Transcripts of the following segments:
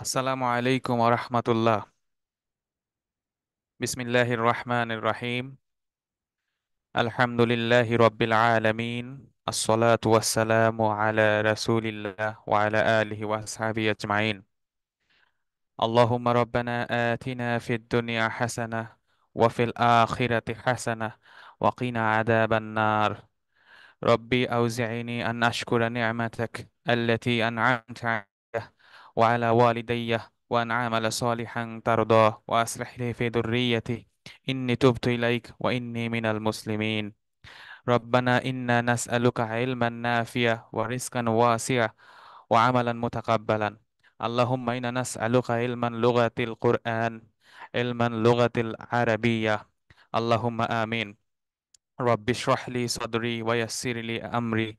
আসসালামু আলাইকুম ওরহমতুল্লাহ। বিসমিল্লাহির রহমানির রহিম। আলহামদুলিল্লাহি রব্বিল আলামিন। আসসালাতু ওয়াসসালামু আলা রাসূলিল্লাহ ওয়া আলা আলিহি ওয়া আসহাবিহি আজমাইন। আল্লাহুম্মা রাব্বানা আতিনা ফিদ দুনিয়া হাসানাহ ওয়া ফিল আখিরাতি হাসানাহ ওয়া কিনা আযাবান নার। ربي أوزعني أن أشكر نعمتك التي أنعمت علي وعلى والدي وأن أعمل صالحا ترضاه وأصلح لي في ذريتي إني تبت إليك وإني من المسلمين. ربنا إنا نسألك علما نافعا ورزقا واسعا وعملا متقبلا. اللهم إنا نسألك علما لغة القرآن، علما لغة العربية. اللهم آمين. رب اشرح لي صدري ويسر لي أمري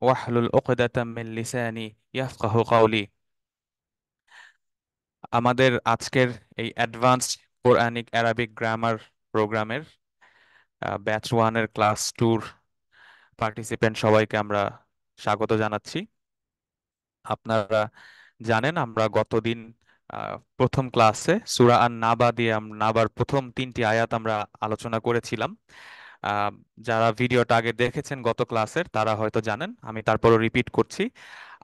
واحلل عقدة من লিসানি ইয়াফকাহু قولي. আমাদের আজকের এই অ্যাডভান্সড কোরআনিক অ্যারাবিক গ্রামার প্রোগ্রামের ব্যাচ ওয়ানের ক্লাস টুর পার্টিসিপেন্ট সবাইকে আমরা স্বাগত জানাচ্ছি। আপনারা জানেন আমরা গতদিন প্রথম ক্লাসে সূরা আন নাবা দিয়ে নাবার প্রথম তিনটি আয়াত আমরা আলোচনা করেছিলাম। আহ, যারা ভিডিওটা আগে দেখেছেন গত ক্লাসের তারা হয়তো জানেন, আমি তারপরও রিপিট করছি।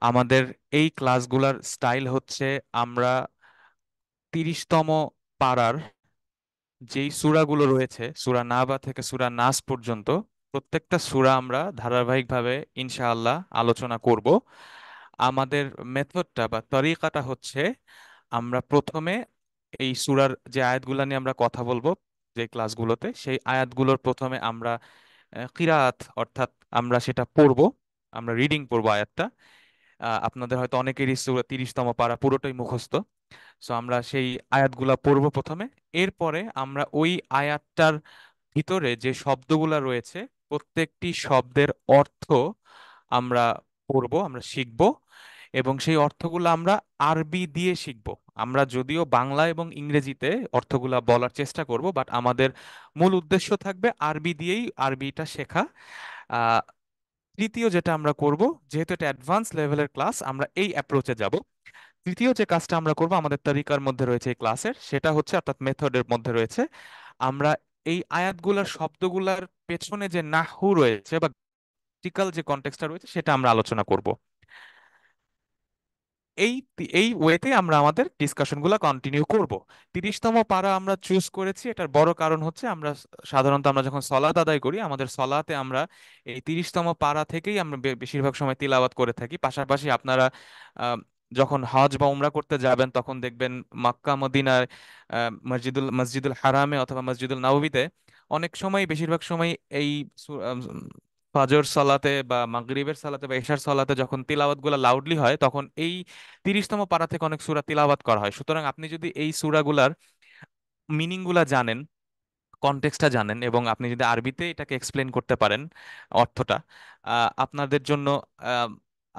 আমাদের এই ক্লাসগুলার স্টাইল হচ্ছে আমরা 30তম পারার যেই সূরাগুলো রয়েছে সূরা নাবা থেকে সূরা নাস পর্যন্ত প্রত্যেকটা সূরা আমরা ধারাবাহিকভাবে ইনশাআল্লাহ আলোচনা করব। আমাদের মেথডটা বা তরিকাটা হচ্ছে আমরা প্রথমে এই সূরার যে আয়াতগুলো নিয়ে আমরা কথা বলবো যে ক্লাসগুলোতে, সেই আয়াতগুলোর প্রথমে আমরা কিরাত অর্থাৎ আমরা সেটা পড়বো, আমরা রিডিং পড়বো আয়াতটা। আপনাদের হয়তো অনেকেরই সূরা 30তম পারা পুরোটাই মুখস্থ। সো আমরা সেই আয়াতগুলা পড়বো প্রথমে। এরপরে আমরা ওই আয়াতটার ভিতরে যে শব্দগুলা রয়েছে প্রত্যেকটি শব্দের অর্থ আমরা পড়বো, আমরা শিখবো, এবং সেই অর্থগুলো আমরা আরবি দিয়ে শিখবো। আমরা যদিও বাংলা এবং ইংরেজিতে অর্থগুলা বলার চেষ্টা করব, বাট আমাদের মূল উদ্দেশ্য থাকবে আরবি দিয়েই আরবিটা শেখা। আহ তৃতীয় যেটা আমরা করব, যেহেতু এটা অ্যাডভান্স লেভেলের ক্লাস, আমরা এই অ্যাপ্রোচে যাব। তৃতীয় যে কাজটা আমরা করব আমাদের তরিকার মধ্যে রয়েছে এই ক্লাসের, সেটা হচ্ছে অর্থাৎ মেথডের মধ্যে রয়েছে, আমরা এই আয়াতগুলার শব্দগুলার পেছনে যে নাহু রয়েছে বা গ্রামাটিক্যাল যে কনটেক্সটটা রয়েছে সেটা আমরা আলোচনা করব। এই এই ওয়েতে আমরা আমাদের ডিসকাশনগুলো কন্টিনিউ করব। 30তম পারা আমরা চুজ করেছি, এটার বড় কারণ হচ্ছে আমরা সাধারণত আমরা যখন সলাত আদায় করি আমাদের সলাতে আমরা এই 30তম পারা থেকেই আমরা বেশিরভাগ সময় তিলাওয়াত করে থাকি। পাশাপাশি আপনারা আহ, যখন হজ বা উমরা করতে যাবেন তখন দেখবেন মক্কা মদিনার মসজিদুল মসজিদুল হারামে অথবা মসজিদুল নববীতে অনেক সময় বেশিরভাগ সময় এই ফজর সালাতে বা মাগরিবের সালাতে বা এশার সালাতে যখন তিলাওয়াত গুলা লাউডলি হয় তখন এই 30তম পারা থেকে অনেক সূরা তিলাওয়াত করা হয়। সুতরাং আপনি যদি এই সূরাগুলার মিনিং গুলা জানেন, কনটেক্সটটা জানেন, এবং আপনি যদি আরবিতে এটাকে এক্সপ্লেন করতে পারেন অর্থটা, আপনাদের জন্য আহ,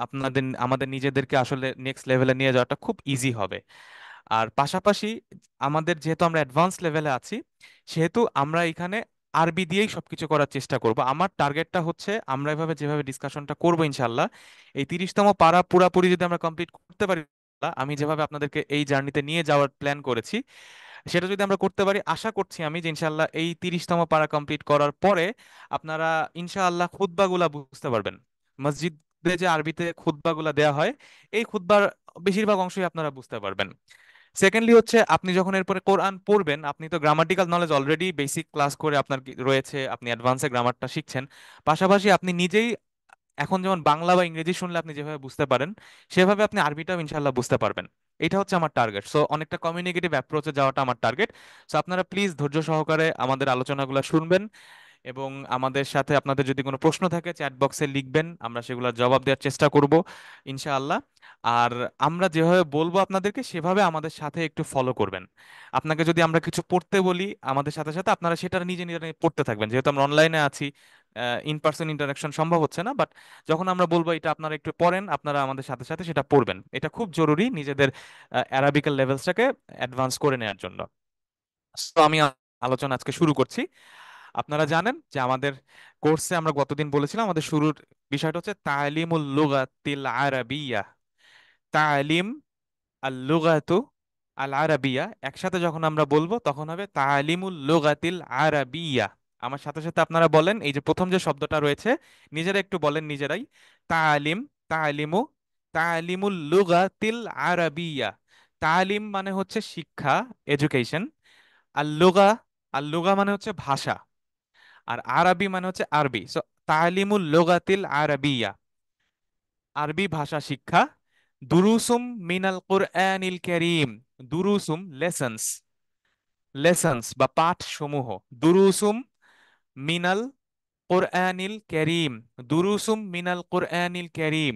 আপনাদের আমাদের নিজেদেরকে আসলে নেক্সট লেভেলে নিয়ে যাওয়াটা খুব ইজি হবে। আর পাশাপাশি আমাদের যেহেতু আমরা অ্যাডভান্স লেভেলে আছি সেহেতু আমরা এখানে আরবি দিয়েই সবকিছু করার চেষ্টা করব। আমার টার্গেটটা হচ্ছে আমরা এভাবে যেভাবে ডিসকাশনটা করবো ইনশাল্লাহ এই 30তম পারা পুরাপুরি যদি আমরা কমপ্লিট করতে পারি, আমি যেভাবে আপনাদেরকে এই জার্নিতে নিয়ে যাওয়ার প্ল্যান করেছি সেটা যদি আমরা করতে পারি, আশা করছি আমি যে ইনশাল্লাহ এই 30তম পারা কমপ্লিট করার পরে আপনারা ইনশাআল্লাহ খুতবাগুলা বুঝতে পারবেন। মসজিদে যে আরবিতে খুতবাগুলা দেয়া হয় এই খুতবার বেশিরভাগ অংশই আপনারা বুঝতে পারবেন। সেকেন্ডলি হচ্ছে আপনি যখন এরপরে কোরআন পড়বেন, আপনি তো grammatical knowledge already basic class করে আপনার রয়েছে, আপনি অ্যাডভান্সে গ্রামারটা শিখছেন। পাশাপাশি আপনি নিজেই এখন যেমন বাংলা বা ইংরেজি শুনলে আপনি যেভাবে বুঝতে পারেন সেভাবে আপনি আরবিটাও ইনশাল্লাহ বুঝতে পারবেন। এটা হচ্ছে আমার টার্গেট। সো অনেকটা কমিউনিকেটিভ অ্যাপ্রোচে যাওয়াটা আমার টার্গেট। সো আপনারা প্লিজ ধৈর্য সহকারে আমাদের আলোচনাগুলো শুনবেন, এবং আমাদের সাথে আপনাদের যদি কোনো প্রশ্ন থাকে চ্যাট বক্সে লিখবেন, আমরা সেগুলোর জবাব দেওয়ার চেষ্টা করব ইনশাআল্লাহ। আর আমরা যেভাবে বলবো আপনাদেরকে সেভাবে আমাদের সাথে একটু ফলো করবেন। আপনাকে যদি আমরা কিছু পড়তে বলি আমাদের সাথে সাথে আপনারা সেটা নিজে নিজে পড়তে থাকবেন, যেহেতু আমরা অনলাইনে আছি, ইন পার্সন ইন্টারাকশন সম্ভব হচ্ছে না। বাট যখন আমরা বলবো এটা আপনারা একটু পড়েন, আপনারা আমাদের সাথে সাথে সেটা পড়বেন। এটা খুব জরুরি নিজেদের অ্যারাবিক্যাল লেভেলসটাকে অ্যাডভান্স করে নেওয়ার জন্য। তো আমি আলোচনা আজকে শুরু করছি। আপনারা জানেন যে আমাদের কোর্সে আমরা গতদিন বলেছিলাম আমাদের শুরুর বিষয়টা হচ্ছে তালিমুল লুগাতিল আরাবিয়া। তালিম আল লুগাতু আল আরাবিয়া, একসাথে যখন আমরা বলবো তখন হবে তালিমুল লুগাতিল আরাবিয়া। আমার সাথে সাথে আপনারা বলেন, এই যে প্রথম যে শব্দটা রয়েছে নিজেরা একটু বলেন নিজেরাই। তালিম, তালিমু, তালিমুল লুগাতিল আরাবিয়া। তালিম মানে হচ্ছে শিক্ষা, এডুকেশন। আর লুগা, আর লুগা মানে হচ্ছে ভাষা। আর আরবি মানে হচ্ছে আরবি। সো তালিমুল লুগাতিল আরাবিয়া, আরবি ভাষা শিক্ষা। দুরুসুম মিনাল কুরআনিল কারীম, দুরুসুম লেসন্স, লেসন্স বা পাঠ সমূহ। দুরুসুম মিনাল কুরআনিল কারীম, দুরুসুম মিনাল কুরআনিল কারীম।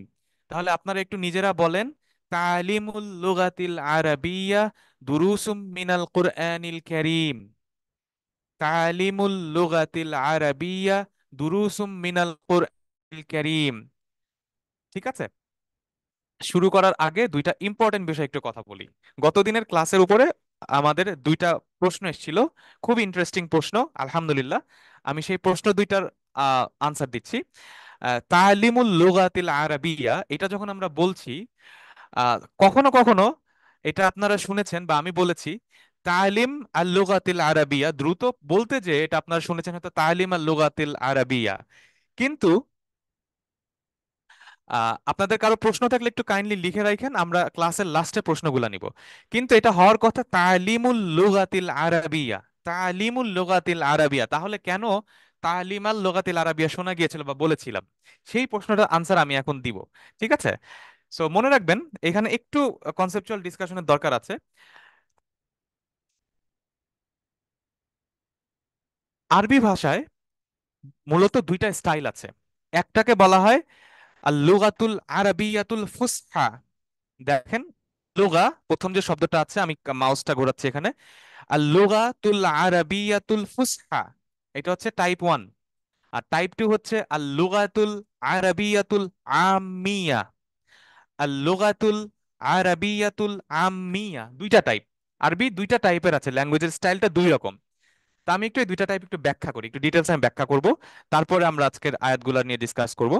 তাহলে আপনারা একটু নিজেরা বলেন, তালিমুল লুগাতিল আরাবিয়া, দুরুসুম মিনাল কুরআনিল কারীম। তালিমুল লুগাতিল আরাবিয়া, দুরুসুম মিনাল কুরআনিল কারীম। ঠিক আছে। শুরু করার আগে দুইটা ইম্পর্টেন্ট বিষয় একটু কথা বলি। গতদিনের ক্লাসের উপরে আমাদের দুইটা প্রশ্ন এসেছিল, খুব ইন্টারেস্টিং প্রশ্ন। আলহামদুলিল্লাহ আমি সেই প্রশ্ন দুইটার আনসার দিচ্ছি। তালিমুল লুগাতিল আরাবিয়া, এটা যখন আমরা বলছি, কখনো কখনো এটা আপনারা শুনেছেন বা আমি বলেছি তালিম আল লুগাতিল আরাবিয়া, দ্রুত বলতে যে এটা আপনারা শুনেছেন হয়তো তালিম আল লুগাতিল আরাবিয়া। কিন্তু আপনাদের কারো প্রশ্ন থাকলে একটু কাইন্ডলি লিখে রাখেন, আমরা ক্লাসের লাস্টে প্রশ্নগুলো নিব। কিন্তু এটা হওয়ার কথা তালিমুল লুগাতিল আরাবিয়া, তালিমুল লুগাতিল আরাবিয়া। তাহলে কেন তালিমাল লুগাতিল আরাবিয়া শোনা গিয়েছিল বা বলেছিলাম? সেই প্রশ্নটার আনসার আমি এখন দিব। ঠিক আছে। সো মনে রাখবেন এখানে একটু কনসেপচুয়াল ডিসকাশনের দরকার আছে। আরবি ভাষায় মূলত দুইটা স্টাইল আছে। একটাকে বলা হয় আল লুগাতুল আরাবিয়াতুল ফুসহা। দেখেন, লুগা প্রথম যে শব্দটা আছে, আমি মাউসটা ঘোরাচ্ছি এখানে, আর লুগাতুল আরাবিয়াতুল ফুসহা, এটা হচ্ছে টাইপ 1। আর টাইপ 2 হচ্ছে আল লুগাতুল আরাবিয়াতুল আমিয়া। আর লুগাতুল আরাবিয়াতুল আমিয়া, দুইটা টাইপ। আরবি দুইটা টাইপের আছে, ল্যাঙ্গুয়েজের স্টাইলটা দুই রকম। তা আমি একটু এই দুইটা টাইপ একটু ব্যাখ্যা করি, একটু ডিটেলস আমি ব্যাখ্যা করব, তারপরে আমরা আজকের আয়াতগুলো নিয়ে ডিসকাস করব।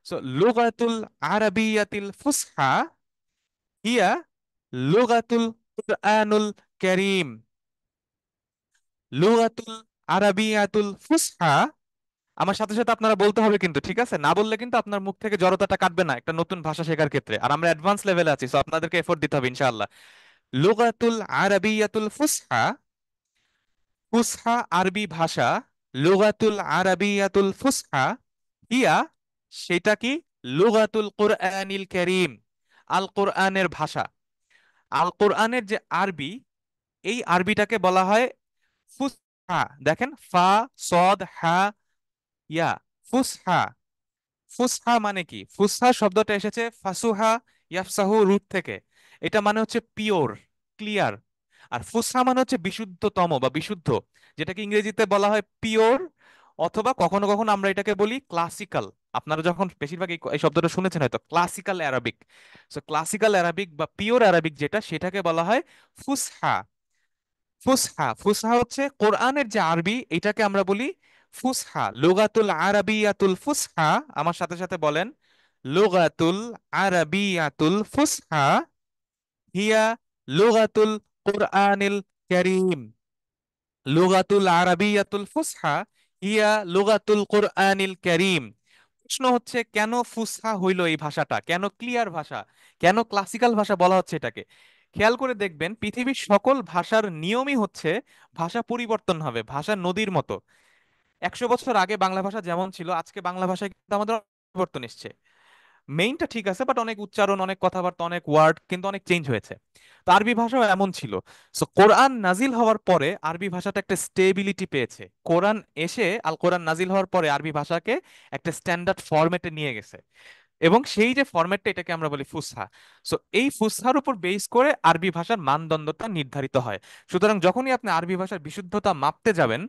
সো লুগাতুল আরাবিয়াতিল ফুসহা হিয়া লুগাতুল কুরআনুল কারীম। লুগাতুল আরাবিয়াতুল ফুসহা, আমার সাথে সাথে আপনারা বলতে হবে কিন্তু, ঠিক আছে? না বললে কিন্তু আপনার মুখ থেকে জড়তাটা কাটবে না একটা নতুন ভাষা শেখার ক্ষেত্রে। আর আমরা অ্যাডভান্স লেভেলে আছি, সো আপনাদেরকে এফোর্ট দিতে হবে ইনশাআল্লাহ। লুগাতুল আরাবিয়াতুল ফুসহা, ফুসহা আরবি ভাষা, লুগাতুল আরাবিয়াতুল ফুসহা হিয়া, সেটা কি? লুগাতুল কুরআনিল কারীম, আল কোরআনের ভাষা। আল কোরআনের যে আরবি, এই আরবিটাকে বলা হয় ফুসহা। দেখেন, ফা সদ হা ইয়া, ফুসহা। ফুসহা মানে কি? ফুসহা শব্দটা এসেছে ফাসুহা ইয়াফসাহু রুট থেকে। এটা মানে হচ্ছে পিওর, ক্লিয়ার। আর ফুসহা মানে হচ্ছে বিশুদ্ধতম বা বিশুদ্ধ, যেটাকে ইংরেজিতে বলা হয় পিওর, অথবা কখনো কখনো আমরা এটাকে বলি ক্লাসিক্যাল। আপনারা যখন বেশিরভাগ এই শব্দটা শুনেছেন হয়তো, classical Arabic. So classical Arabic বা পিওর অ্যারাবিক যেটা, সেটাকে বলা হয় ফুসহা। ফুসহা, ফুসহা হচ্ছে কোরআনের যে আরবি, এটাকে আমরা বলি ফুসহা। লুগাতুল আরাবিয়াতুল ফুসহা, আমার সাথে সাথে বলেন, লুগাতুল আরাবিয়াতুল ফুসহা হিয়া লুগাতুল কোরআনিল কারীম। লুগাতুল আরাবিয়াতুল ফুসহা হিয়া লুগাতুল কোরআনিল কারীম। প্রশ্ন হচ্ছে কেন ফুসহা হইলো এই ভাষাটা, কেন ক্লিয়ার ভাষা, কেন ক্লাসিক্যাল ভাষা বলা হচ্ছে এটাকে? খেয়াল করে দেখবেন পৃথিবীর সকল ভাষার নিয়মই হচ্ছে ভাষা পরিবর্তন হবে, ভাষা নদীর মতো। 100 বছর আগে বাংলা ভাষা যেমন ছিল, আজকে বাংলা ভাষায় কিন্তু আমাদের অনেক পরিবর্তন এসছে। মেইনটা ঠিক আছে, বাট অনেক উচ্চারণ, অনেক কথাবার্তা, অনেক ওয়ার্ড কিন্তু অনেক চেঞ্জ হয়েছে। তো আরবি ভাষাও এমন ছিল। সো কোরআন নাজিল হওয়ার পরে আরবি ভাষাটা একটা স্টেবিলিটি পেয়েছে। কোরআন এসে, আল কোরআন নাজিল হওয়ার পরে আরবি ভাষাকে একটা স্ট্যান্ডার্ড ফরম্যাটে নিয়ে গেছে। এবং সেই যে ফরম্যাটটা, এটাকে আমরা বলি ফুসহা। সো এই ফুসহার উপর বেস করে আরবি ভাষার মানদণ্ডটা নির্ধারিত হয়। সুতরাং যখনই আপনি আরবি ভাষার বিশুদ্ধতা মাপতে যাবেন,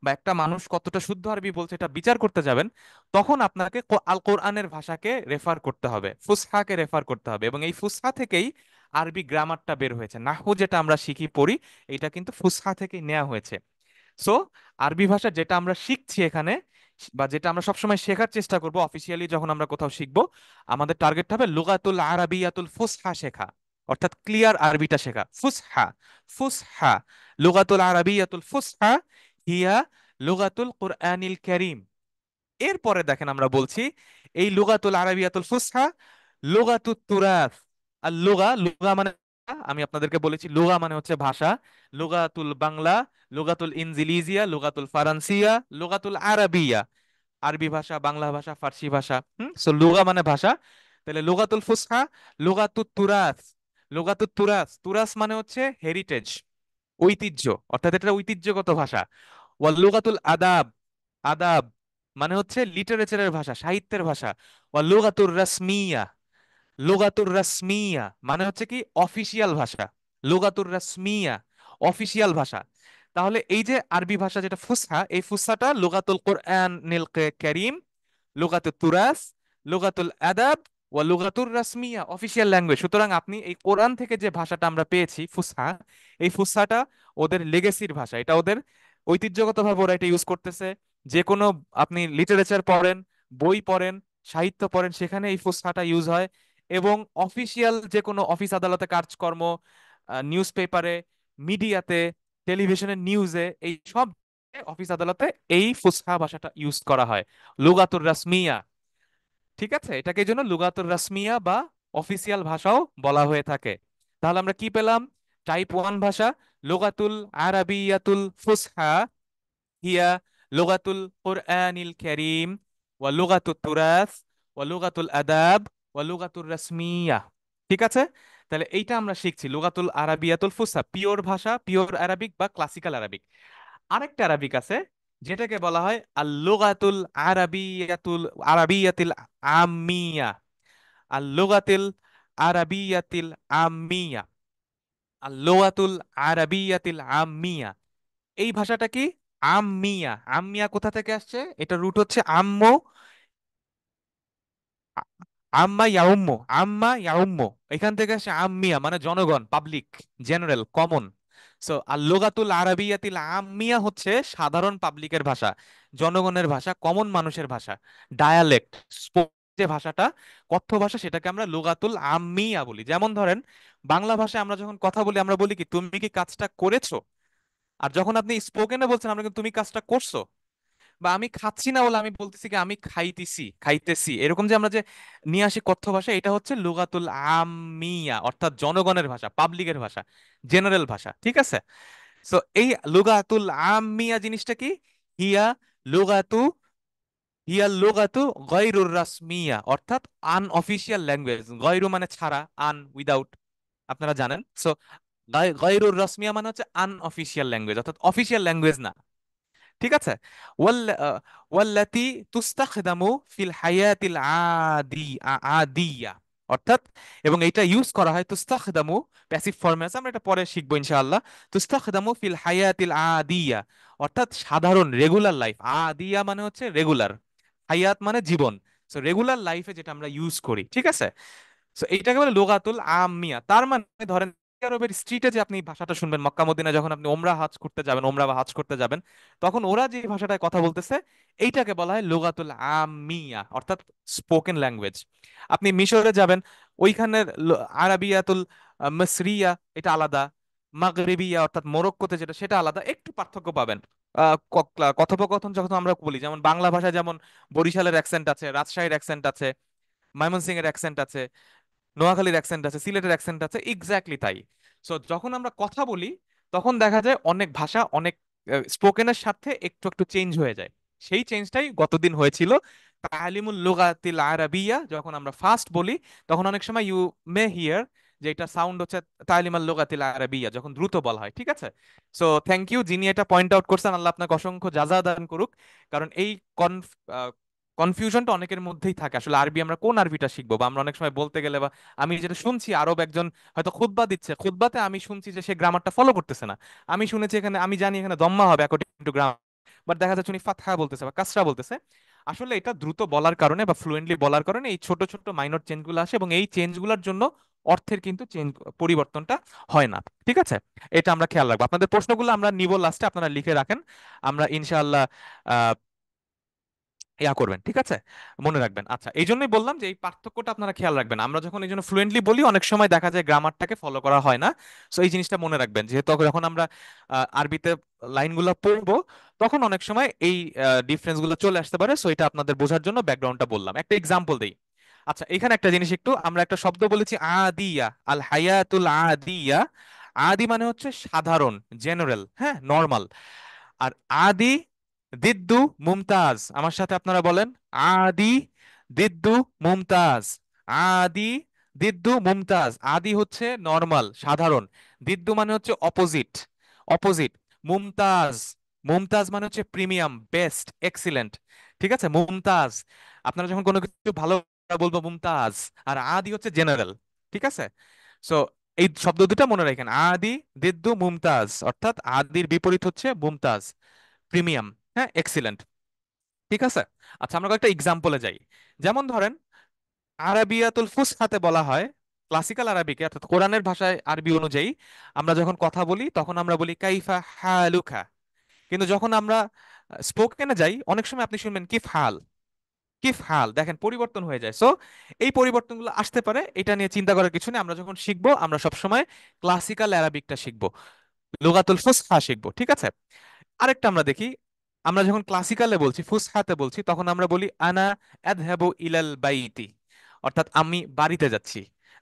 বা একটা মানুষ কতটা শুদ্ধ আরবি বলছে এটা বিচার করতে যাবেন, তখন আপনাকে আল কোরআনের ভাষাকে রেফার করতে হবে, ফুসহাকে রেফার করতে হবে। এবং এই ফুসহা থেকেই আরবি গ্রামারটা বের হয়েছে। নাহু যেটা আমরা শিখি পড়ি, এটা কিন্তু ফুসহা থেকেই নেওয়া হয়েছে। সো আরবি ভাষা যেটা আমরা শিখছি এখানে, বা যেটা আমরা সবসময় শেখার চেষ্টা করব অফিসিয়ালি যখন আমরা কোথাও শিখবো, আমাদের টার্গেট হবে লুগাতুল আরাবিয়াতুল ফুসহা শেখা। অর্থাৎ ক্লিয়ার আরবিটা শেখা। ফুসহা, ফুসহা, লুগাতুল আরাবিয়াতুল ফুসহা হিয়া লুগাতুল কুরআনিল কারীম। এরপরে দেখেন আমরা বলছি এই লুগাতুল আরাবিয়াতুল ফুসহা, লুগাতুত তুরাস। আর লুগা, লুগা মানে, আমি আপনাদেরকে বলেছি লুগা মানে হচ্ছে ভাষা। লুগাতুল বাংলা, লুগাতুল ইনজিলিজিয়া, লুগাতুল ফারান্সিয়া, লুগাতুল আরাবিয়া, আরবি ভাষা, বাংলা ভাষা, ফার্সি ভাষা। সো লুগা মানে ভাষা। তাহলে লুগাতুল ফুসহা, লুগাতুত তুরাস। লুগাতুত তুরাস, তুরাস মানে হচ্ছে হেরিটেজ, ঐতিহ্য, অর্থাৎ এটা ঐতিহ্যগত ভাষা। ওয়াল লুগাতুল আদাব, আদাব মানে হচ্ছে লিটারেচারের ভাষা, সাহিত্যের ভাষা। ওয়াল লুগাতুর রাসমিয়া, লুগাতুর রাসমিয়া মানে হচ্ছে কি অফিসিয়াল ভাষা। লুগাতুর রাসমিয়া, অফিসিয়াল ভাষা। তাহলে এই যে আরবি ভাষা যেটা ফুসহা, এই ফুসহাটা লুগাতুল কোরআন নীল কারীম, লুগাতুত তুরাস, লুগাতুল আদাব, ওয়া লুগাতুর রাসমিয়া, অফিসিয়াল ল্যাঙ্গুয়েজ। সুতরাং আপনি এই কোরআন থেকে যে ভাষাটা আমরা পেয়েছি ফুসহা, এই ফুসহাটা ওদের লেগেসির ভাষা, এটা ওদের ঐতিহ্যগতভাবে ওরা এটা ইউজ করতেছে। যে কোনো আপনি লিটারেচার পড়েন, বই পড়েন, সাহিত্য পড়েন, সেখানে এই ফুসহাটা ইউজ হয়। এবং অফিসিয়াল যে কোনো অফিস আদালতে কাজকর্ম, নিউজ পেপারে, মিডিয়াতে, টেলিভিশনের নিউজে, এই সব অফিস আদালতে এই ফুসহা ভাষাটা ইউজ করা হয়, লুগাতুর রাসমিয়া। ঠিক আছে, এটাকে এই জন্য লুগাতুর রাসমিয়া বা অফিসিয়াল ভাষাও বলা হয়ে থাকে। তাহলে আমরা কি পেলাম? টাইপ ওয়ান ভাষা লুগাতুল আরাবিয়াতুল ফুসহা হিয়া লুগাতুল কুরআনিল কারীম ওয়া লুগাতুত তুরাস ওয়া লুগাতুল আদাব ওয়া লুগাতুর রাসমিয়া। ঠিক আছে, তাহলে এইটা আমরা শিখছি লুগাতুল আরাবিয়াতুল ফুসহা, পিওর ভাষা, পিওর আরাবিক বা ক্লাসিক্যাল আরাবিক। আরেকটা আরাবিক আছে যেটাকে বলা হয় আল লুগাতুল আরাবিয়াতুল আরাবিয়াতিল আমিয়া, আল লুগাতিল আরাবিয়াতিল আমিয়া, আল লুগাতুল আরাবিয়াতিল আমিয়া। এই ভাষাটা কি? আম্মিয়া। আম্মিয়া কোথা থেকে আসছে? এটা রুট হচ্ছে আম্মু, আ- আম্মা ইয়াউম্মু, আম্মা ইয়াউম্মু, এখান থেকে আসে আম্মিয়া মানে জনগণ, পাবলিক, জেনারেল, কমন। সো আর লোগাতুল আরাবিয়াতিল আম্মিয়া হচ্ছে সাধারণ পাবলিকের ভাষা, জনগণের ভাষা, কমন মানুষের ভাষা, ডায়ালেক্ট, যে ভাষাটা কথ্য ভাষা, সেটাকে আমরা লোগাতুল আম্মিয়া বলি। যেমন ধরেন বাংলা ভাষায় আমরা যখন কথা বলি আমরা বলি কি তুমি কি কাজটা করেছো। আর যখন আপনি স্পোকেনে বলছেন আমরা কিন্তু তুমি কাজটা করছো। বা আমি খাচ্ছি না বলে আমি বলতেছি কি আমি খাইতেছি, খাইতেছি, এরকম যে আমরা যে নিয়ে আসি কথ্য ভাষা, এটা হচ্ছে লুগাতুল আমিয়া, অর্থাৎ জনগণের ভাষা, পাবলিকের ভাষা, জেনারেল ভাষা। ঠিক আছে, সো এই লুগাতুল আমিয়া জিনিসটা কি? হিয়া লুগাতু, হিয়া লুগাতু গায়রুর রাসমিয়া, অর্থাৎ আনঅফিশিয়াল ল্যাঙ্গুয়েজ। গায়রু মানে ছাড়া, আন উইদাউট, আপনারা জানেন। সো গায়রুর রাসমিয়া মানে হচ্ছে আনঅফিশিয়াল ল্যাঙ্গুয়েজ, অর্থাৎ অফিশিয়াল ল্যাঙ্গুয়েজ না। ঠিক আছে। ওয়াল ওয়াল্লাতি তুস্তাখদামু ফিল হায়াতিল আদিয়া, অর্থাৎ এবং এটা ইউজ করা হয় তুস্তাখদামু, প্যাসিভ ফর্মে আছে, আমরা এটা পরে শিখবো ইনশাআল্লাহ। তুস্তাখদামু ফিল হায়াতিল আদিয়া, অর্থাৎ সাধারণ রেগুলার লাইফ, আদিয়া মানে হচ্ছে রেগুলার, হায়াত মানে জীবন। সো রেগুলার লাইফে যেটা আমরা ইউজ করি। ঠিক আছে, সো এইটাকে বলে লুগাতুল আমিয়া। তার মানে ধরেন সৌদি আরবের স্ট্রিটে যে আপনি ভাষাটা শুনবেন, মক্কা মদিনা যখন আপনি ওমরা হাজ করতে যাবেন, ওমরা বা হাজ করতে যাবেন, তখন ওরা যে ভাষাটায় কথা বলতেছে এইটাকে বলা হয় লুগাতুল আমিয়া, অর্থাৎ স্পোকেন ল্যাঙ্গুয়েজ। আপনি মিশরে যাবেন, ওইখানের আরাবিয়াতুল মিসরিয়া এটা আলাদা, মাগরিবিয়া অর্থাৎ মোরক্কোতে যেটা সেটা আলাদা, একটু পার্থক্য পাবেন। কথোপকথন যখন আমরা বলি, যেমন বাংলা ভাষায় যেমন বরিশালের অ্যাকসেন্ট আছে, রাজশাহীর অ্যাকসেন্ট আছে, ময়মনসিংহ এর অ্যাকসেন্ট আছে, নোয়াখালীর অ্যাকসেন্ট আছে, সিলেটের অ্যাকসেন্ট আছে, এক্স্যাক্টলি তাই। সো যখন আমরা কথা বলি তখন দেখা যায় অনেক ভাষা অনেক স্পোকেনের সাথে একটু একটু চেঞ্জ হয়ে যায়। সেই চেঞ্জটাই গতদিন হয়েছিল তালিমুল লুগাতিল আরাবিয়া, যখন আমরা ফাস্ট বলি তখন অনেক সময় ইউ মে হিয়ার যে এটা সাউন্ড হচ্ছে তালিমাল লুগাতিল আরাবিয়া যখন দ্রুত বলা হয়। ঠিক আছে, সো থ্যাংক ইউ যিনি এটা পয়েন্ট আউট করছেন, আল্লাহ আপনাকে অসংখ্য জাযা দান করুক। কারণ এই কনফিউশনটা অনেকের মধ্যেই থাকে, আসলে আরবি আমরা কোন আরবিটা শিখবো, বা আমরা অনেক সময় বলতে গেলে, বা আমি যেটা শুনছি আরব একজন হয়তো খুতবা দিচ্ছে, খুতবাতে আমি শুনছি যে সে গ্রামারটা ফলো করতেছে না। আমি শুনেছি এখানে, আমি জানি এখানে দম্মা হবে অ্যাকর্ডিং টু গ্রামার, বাট দেখা যাচ্ছে উনি ফাতহা বলতেছে বা কাসরা বলতেছে। আসলে এটা দ্রুত বলার কারণে বা ফ্লুয়েন্টলি বলার কারণে এই ছোট ছোট মাইনর চেঞ্জগুলো আসে, এবং এই চেঞ্জগুলোর জন্য অর্থের কিন্তু চেঞ্জ, পরিবর্তনটা হয় না। ঠিক আছে, এটা আমরা খেয়াল রাখবো। আপনাদের প্রশ্নগুলো আমরা নিব লাস্টে, আপনারা লিখে রাখেন, আমরা ইনশাআল্লাহ ইয়া করবেন, ঠিক আছে, মনে রাখবেন। আচ্ছা, এই জন্যই বললাম যে এই পার্থক্যটা আপনারা খেয়াল রাখবেন। আমরা যখন এই জন্য ফ্লুয়েন্টলি বলি অনেক সময় দেখা যায় গ্রামারটাকে ফলো করা হয় না। সো এই জিনিসটা মনে রাখবেন, যেহেতু যখন আমরা আরবিতে লাইনগুলো পড়বো তখন অনেক সময় এই ডিফারেন্সগুলো চলে আসতে পারে। সো এটা আপনাদের বোঝার জন্য ব্যাকগ্রাউন্ডটা বললাম। একটা এক্সাম্পল দেই। আচ্ছা, এখানে একটা জিনিস একটু, আমরা একটা শব্দ বলেছি আদিয়া, আল হায়াতুল আদিয়া। আদি মানে হচ্ছে সাধারণ, জেনারেল, হ্যাঁ, নর্মাল। আর আদি দিদ্দু মুমতাজ, আমার সাথে আপনারা বলেন, আদি দিদ্দু মুমতাজ। আদি দিদ্দু মুমতাজ। আদি হচ্ছে নর্মাল, সাধারণ। দিদ্দু মানে হচ্ছে অপোজিট, অপোজিট। মুমতাজ, মুমতাজ মানে হচ্ছে প্রিমিয়াম, বেস্ট, এক্সিলেন্ট। ঠিক আছে, মুমতাজ। আপনারা যখন কোনো কিছু ভালো বলবো মুমতাজ। আর আদি হচ্ছে জেনারেল, ঠিক আছে। সো এই শব্দ দুটো মনে রাখেন, আদি দিদ্দু মুমতাজ, অর্থাৎ আদির বিপরীত হচ্ছে মুমতাজ, প্রিমিয়াম, হ্যাঁ, এক্সিলেন্ট। ঠিক আছে। আচ্ছা, আমরা কয়েকটা এক্সাম্পলে যাই। যেমন ধরেন, আরাবিয়াতুল ফুসহাতে বলা হয়, ক্লাসিক্যাল আরবিকে অর্থাৎ কোরআনের ভাষায় আরবি অনুযায়ী আমরা যখন কথা বলি তখন আমরা বলি কাইফা হালুকা। কিন্তু যখন আমরা স্পোকেনে যাই অনেক সময় আপনি শুনবেন কিফ হাল, কিফ হাল, দেখেন পরিবর্তন হয়ে যায়। সো এই পরিবর্তনগুলো আসতে পারে, এটা নিয়ে চিন্তা করার কিছু নেই। আমরা যখন শিখবো আমরা সবসময় ক্লাসিক্যাল আরবিকটা শিখবো, লুগাতুল ফুসহা শিখবো, ঠিক আছে। আরেকটা আমরা দেখি, আমরা যখন ক্লাসিক্যালে বলছি, ফুসহাতে বলছি, তখন আমরা বলি আনা আযহাবু ইলাল বাইতি, অর্থাৎ আমি বাড়িতে যাচ্ছি,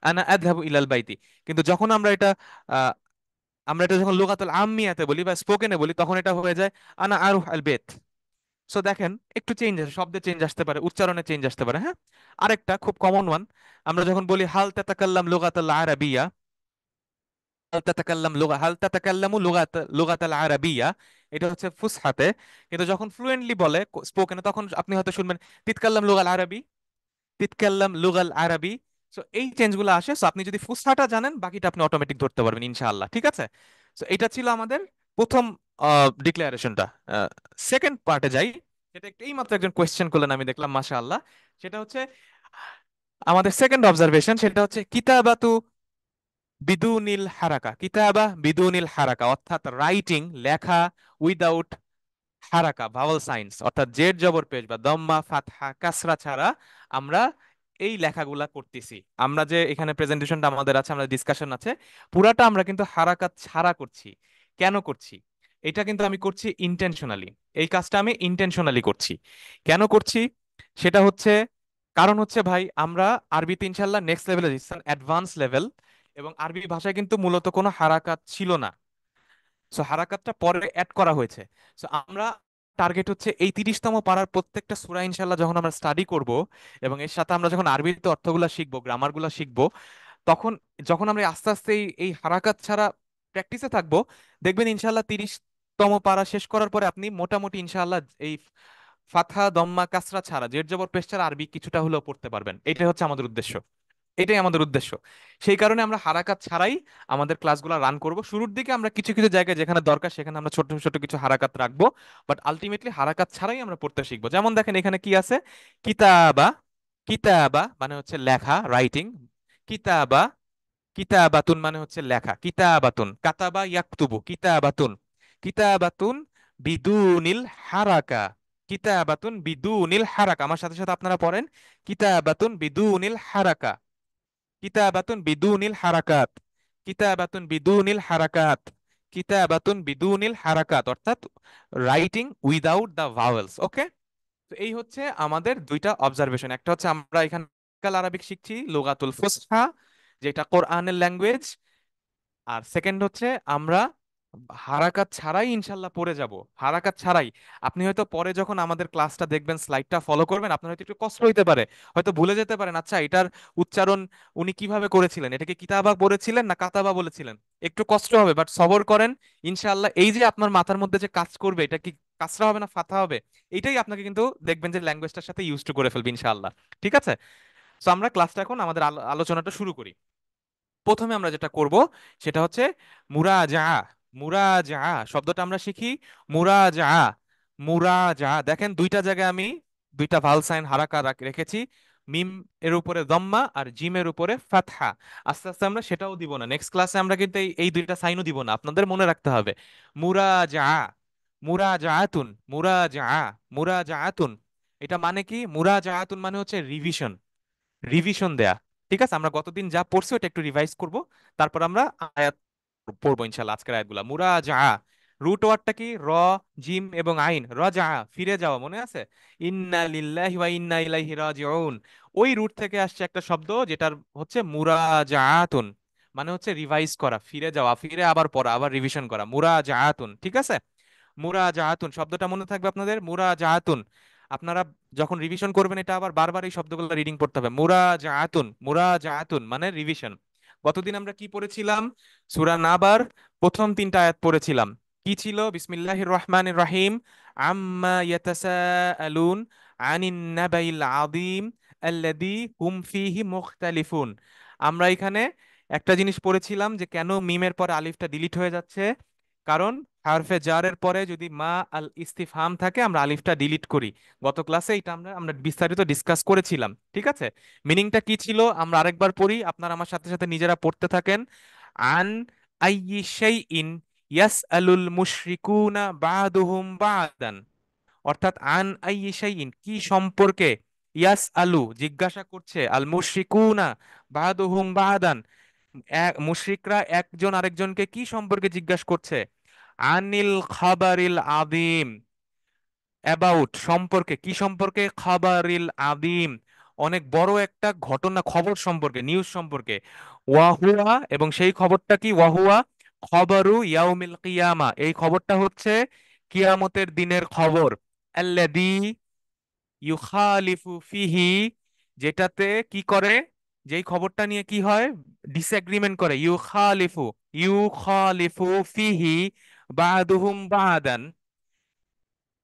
আনা আযহাবু ইলাল বাইতি। কিন্তু যখন আহ, আমরা এটা যখন লুগাতুল আম্মিয়াতে বলি বা স্পোকেনে বলি তখন এটা হয়ে যায় আনা আরুহ আল বেত। সো দেখেন একটু চেঞ্জ আসে, শব্দে চেঞ্জ আসতে পারে, উচ্চারণে চেঞ্জ আসতে পারে, হ্যাঁ। আরেকটা খুব কমন ওয়ান, আমরা যখন বলি হাল তাতাকাল্লাম লুগাতাল আরাবিয়া, হাল তাতাকাল্লাম লুগা, হাল তাতাকাল্লামু লুগাতাল আরাবিয়া, এটা হচ্ছে ফুসহাতে। কিন্তু যখন ফ্লুয়েন্টলি বলে স্পোকেনে তখন আপনি হয়তো শুনবেন তিতকাল্লাম লুগাল আরবি, তিতকাল্লাম লুগাল আরবি। সো এই চেঞ্জগুলো আসে। সো আপনি যদি ফুসহাটা জানেন বাকিটা আপনি অটোমেটিক ধরতে পারবেন ইনশাআল্লাহ, ঠিক আছে। সো এটা ছিল আমাদের প্রথম ডিক্লারেশনটা। সেকেন্ড পার্টে যাই, সেটা একটা এইমাত্র একজন কোয়েশ্চেন করলেন আমি দেখলাম, মাশাআল্লাহ। সেটা হচ্ছে আমাদের সেকেন্ড অবজারভেশন, সেটা হচ্ছে কিতাবাতু বিদুনিল হারাকা। কিতাবা বিদুনিল হারাকা অর্থাৎ রাইটিং, লেখা উইদাউট হারাকা, ভাওয়াল সাইন্স, অর্থাৎ জের জবর পেশ বা দম্মা ফাতহা কাসরা ছাড়া আমরা এই লেখাগুলা করতেছি। আমরা যে এখানে প্রেজেন্টেশনটা আমাদের আছে, আমাদের ডিসকাশন আছে, পুরাটা আমরা কিন্তু হারাকাত ছাড়া করছি। কেন করছি? এটা কিন্তু আমি করছি ইন্টেনশনালি। এই কাজটা আমি ইন্টেনশনালি করছি। কেন করছি? সেটা হচ্ছে, কারণ হচ্ছে ভাই, আমরা আরবিতে ইনশাল্লাহ নেক্সট লেভেলে, অ্যাডভান্স লেভেল, এবং আরবি ভাষায় কিন্তু মূলত কোনো হারাকাত ছিল না। সো হারাকাতটা পরে অ্যাড করা হয়েছে। সো আমরা টার্গেট হচ্ছে এই 30তম পারার প্রত্যেকটা সূরা ইনশাল্লাহ যখন আমরা স্টাডি করব, এবং এর সাথে আমরা যখন আরবিতে অর্থগুলা শিখবো, গ্রামারগুলা শিখবো, তখন যখন আমরা আস্তে আস্তে এই হারাকাত ছাড়া প্র্যাকটিসে থাকবো, দেখবেন ইনশাল্লাহ 30তম পারা শেষ করার পরে আপনি মোটামুটি ইনশাল্লাহ এই ফাথা দম্মা কাসরা ছাড়া, জের জবর পেশ ছাড়া আরবি কিছুটা হলেও পড়তে পারবেন। এটাই হচ্ছে আমাদের উদ্দেশ্য, এটাই আমাদের উদ্দেশ্য। সেই কারণে আমরা হারাকাত ছাড়াই আমাদের ক্লাসগুলো রান করব। শুরুর দিকে আমরা কিছু কিছু জায়গায় যেখানে দরকার সেখানে আমরা ছোট ছোট কিছু হারাকাত রাখবো, বাট আলটিমেটলি হারাকাত ছাড়াই আমরা পড়তে শিখবো। যেমন দেখেন এখানে কি আছে, কিতাবা, কিতাবা মানে হচ্ছে লেখা, রাইটিং। কিতাবা, কিতাবাতুন মানে হচ্ছে লেখা, কিতাবাতুন, কাতাবা ইয়াকতুবু, কিতাবাতুন, কিতাবাতুন বিদুনিল হারাকা, কিতাবাতুন বিদুনিল হারাকা। আমার সাথে সাথে আপনারা পড়েন, কিতাবাতুন বিদুনিল হারাকা, কিতাবাতুন বিদুনিল হারাকাত, কিতাবাতুন বিদুনিল হারাকাত, কিতাবাতুন বিদুনিল হারাকাত, অর্থাৎ রাইটিং উইদাউট দ্য ভাওয়েলস। ওকে। তো এই হচ্ছে আমাদের দুইটা অবজারভেশন। একটা হচ্ছে আমরা এখানে আরবিক শিখছি, লুগাতুল ফুসহা, যেটা কোরআনের ল্যাঙ্গুয়েজ। আর সেকেন্ড হচ্ছে আমরা হারাকাত ছাড়াই ইনশাল্লাহ পড়ে যাব, হারাকাত ছাড়াই। আপনি হয়তো পরে যখন আমাদের ক্লাসটা দেখবেন, স্লাইডটা ফলো করবেন, আপনার হয়তো একটু কষ্ট হইতে পারে, হয়তো ভুলে যেতে পারেন, আচ্ছা এটার উচ্চারণ উনি কিভাবে করেছিলেন, এটাকে কিতাবা বলেছিলেন না কাতাবা বলেছিলেন। একটু কষ্ট হবে, বাট সবর করেন। ইনশাআল্লাহ এই যে আপনার মাথার মধ্যে যে কাজ করবে, এটা কি কাসরা হবে না ফাথা হবে, এটাই আপনাকে কিন্তু দেখবেন যে ল্যাঙ্গুয়েজটার সাথে ইউজ টু করে ফেলবে ইনশাআল্লাহ। ঠিক আছে। তো আমরা ক্লাসটা এখন আমাদের আলোচনাটা শুরু করি। প্রথমে আমরা যেটা করব সেটা হচ্ছে মুরাজা। মুরাজা শব্দটা আমরা শিখি, মুরাজা, মুরাজা। দেখেন দুইটা জায়গায় আমি দুইটা ভাল সাইন হারাকা রেখেছি, মিম এর উপরে দম্মা আর জিম এর উপরে ফাতহা। আস্তে আস্তে আমরা সেটাও দিব না, নেক্সট ক্লাসে আমরা কিন্তু এই দুইটা সাইনও দিব না, আপনাদের মনে রাখতে হবে। মুরাজা, মুরাজাতুন, মুরাজা, মুরাজাতুন। এটা মানে কি, মুরাজাআতুন মানে হচ্ছে রিভিশন, রিভিশন দেয়া। ঠিক আছে, আমরা গতদিন যা পড়ছি ওটা একটু রিভাইজ করব, তারপর আমরা আয়াত পড়বো ইনশাল্লাহ, আজকের আয়াতগুলা। মুরাজা, রুট ওয়ার্ডটা কি, র, জিম এবং আইন, রজা, ফিরে যাওয়া, মনে আছে? ইন্না লিল্লাহি ওয়া ইন্না ইলাইহি রাজিউন, ওই রুট থেকে আসছে একটা শব্দ যেটার হচ্ছে মুরাজাআতুন, মানে হচ্ছে রিভাইজ করা, ফিরে যাওয়া, ফিরে আবার পড়া, আবার রিভিশন করা, মুরাজাআতুন। ঠিক আছে, মুরাজাআতুন শব্দটা মনে থাকবে আপনাদের, মুরাজাআতুন। আপনারা যখন রিভিশন করবেন এটা আবার বারবার এই শব্দগুলো রিডিং করতে হবে, মুরাজাআতুন, মুরাজাআতুন মানে রিভিশন। গতদিন আমরা কি পড়েছিলাম? সূরা নাবার প্রথম তিনটা আয়াত পড়েছিলাম। কি ছিল? বিসমিল্লাহির রহমানির রহিম, আম্মা ইয়াতাসাআলুন আনিন নাবাইল আযীম আল্লাযী হুম ফীহি মুখতালিফুন। আমরা এখানে একটা জিনিস পড়েছিলাম যে কেন মিমের পরে আলিফটা ডিলিট হয়ে যাচ্ছে। কারণ হারফে জারের পরে যদি মা আল ইস্তিফহাম থাকে আমরা আলিফটা ডিলিট করি। গত ক্লাসে এটা আমরা আমরা বিস্তারিত ডিসকাস করেছিলাম। ঠিক আছে, মিনিংটা কি ছিল আমরা আরেকবার পড়ি, আপনারা আমার সাথে সাথে নিজেরা পড়তে থাকেন। আন আইয়ি শাইইন ইয়াসআলুল মুশরিকুনা বাদুহুম বাদান, অর্থাৎ আন আইয়ি শাইইন কি সম্পর্কে, ইয়াস আলু জিজ্ঞাসা করছে, আল মুশরিকুনা বাদুহুম বাদান মুশরিকরা একজন আরেকজনকে কি সম্পর্কে জিজ্ঞাসা করছে, আনিল খাবারিল আদিম, অ্যাবাউট সম্পর্কে, কি সম্পর্কে, খাবারিল আদিম অনেক বড় একটা ঘটনা, খবর সম্পর্কে, নিউজ সম্পর্কে, ওয়াহুয়া এবং সেই খবরটা কি, ওয়াহুয়া খবরু ইয়াউমিল কিয়ামা, এই খবরটা হচ্ছে কিয়ামতের দিনের খবর, আল্লাযী ইউখালিফু ফিহি, যেটাতে কি করে, যেই খবরটা নিয়ে কি হয়, ডিসএগ্রিমেন্ট করে, ইউখালিফু, ইউখালিফু ফিহি বাদুহুম বাদান,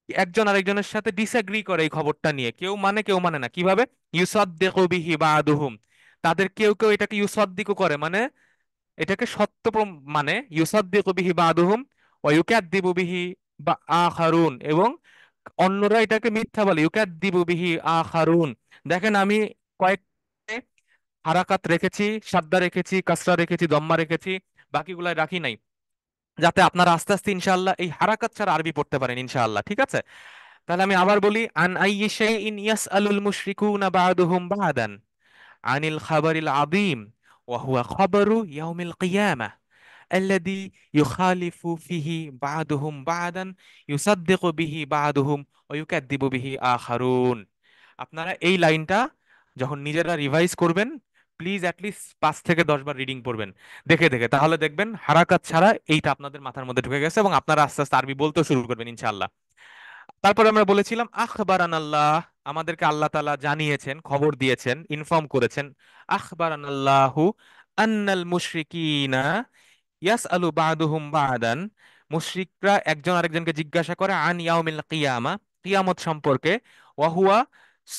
একজন আরেকজনের সাথে ডিসএগ্রি করে এই খবরটা নিয়ে, কেউ মানে কেউ মানে না, কিভাবে, ইউসাদ্দিকু বিহি বাদুহুম, তাদের কেউ কেউ এটাকে ইউসাদ্দিকু করে, মানে এটাকে সত্য মানে ইউসাদ্দিকু বিহি বাদুহুম ওয়া ইউকাদ্দিবু বিহি বা আখারুন, এবং অন্যরা এটাকে মিথ্যা বলে, ইউকাদ্দিবু বিহি আখারুন। দেখেন আমি কয়েক হারাকাত রেখেছি, সাদ্দা রেখেছি, কাসরা রেখেছি, দম্মা রেখেছি, বাকিগুলাই রাখি নাই, যাতে আপনারা আস্তে আস্তে ইনশাআল্লাহ এই হারাকাত ছাড়া আরবি পড়তে পারেন ইনশাআল্লাহ। ঠিক আছে, তাহলে আমি আবার বলি, আন আইয়ি শাইইন ইয়াসআলুল মুশরিকুনা বা'দুহুম বা'দান আনিল খাবারিল আযীম ওয়া হুয়া খাবারু ইয়াউমিল কিয়ামাহ আল্লাযী ইউখালিফু ফিহি বা'দুহুম বা'দান ইউসাদ্দিকু বিহি বা'দুহুম ওয়া ইউকাদ্দিবু বিহি আখারুন। আপনারা এই লাইনটা যখন নিজেরা রিভাইজ করবেন, প্লিজ অ্যাটলিস্ট 5 থেকে 10 বার রিডিং পড়বেন দেখে দেখে, তাহলে দেখবেন হারাকাত ছাড়া এইটা আপনাদের মাথার মধ্যে ঢুকে গেছে এবং আপনারা আস্তে আস্তে আরবি বলতেও শুরু করবেন ইনশাআল্লাহ। তারপরে আমরা বলেছিলাম আখবারান আল্লাহ, আমাদেরকে আল্লাহ তাআলা জানিয়েছেন, খবর দিয়েছেন, ইনফর্ম করেছেন। আখবারান আল্লাহু আন্নাল মুশরিকিনা ইয়াসআলু বা'দুহুম বা'দান, মুশরিকরা একজন আরেকজনকে জিজ্ঞাসা করে আন ইয়াউমিল কিয়ামা, কিয়ামত সম্পর্কে, ওয়া হুয়া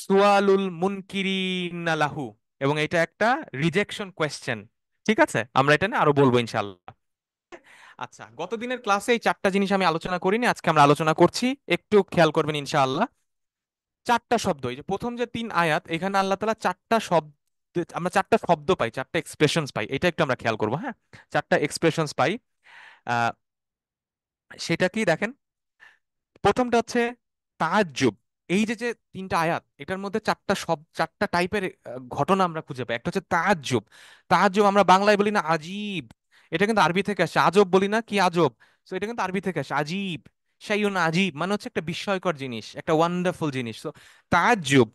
সুয়ালুল মুনকিরিনা লাহু, এবং এটা একটা রিজেকশন কোয়েশ্চেন। ঠিক আছে, আমরা এটা নিয়ে আরো বলবো ইনশাআল্লাহ। আচ্ছা, গত দিনের ক্লাসে এই চারটা জিনিস আমি আলোচনা করিনি, আজকে আমরা আলোচনা করছি, একটু খেয়াল করবেন ইনশাআল্লাহ। চারটা শব্দ, এই যে প্রথম যে 3 আয়াত, এখানে আল্লাহ তাআলা চারটা শব্দ, আমরা চারটা শব্দ পাই, চারটা এক্সপ্রেশনস পাই, এটা একটু আমরা খেয়াল করবো, হ্যাঁ। চারটা এক্সপ্রেশনস পাই, আহ সেটা কি দেখেন। প্রথমটা হচ্ছে তাজ্জুব। এই যে যে 3টা আয়াত, এটার মধ্যে চারটা টাইপের ঘটনা আমরা খুঁজে পাই। একটা হচ্ছে তাজ্জুব, তাজ্জুব আমরা বাংলায় বলি না আজীব, এটা কিন্তু আরবি থেকে আসে, আজব বলি না, কি আজব, তো এটা কিন্তু আরবি থেকে আসে, আজীব, শাইউন আজীব মানে হচ্ছে একটা বিস্ময়কর জিনিস, একটা ওয়ান্ডারফুল জিনিস। তো তাজ্জুব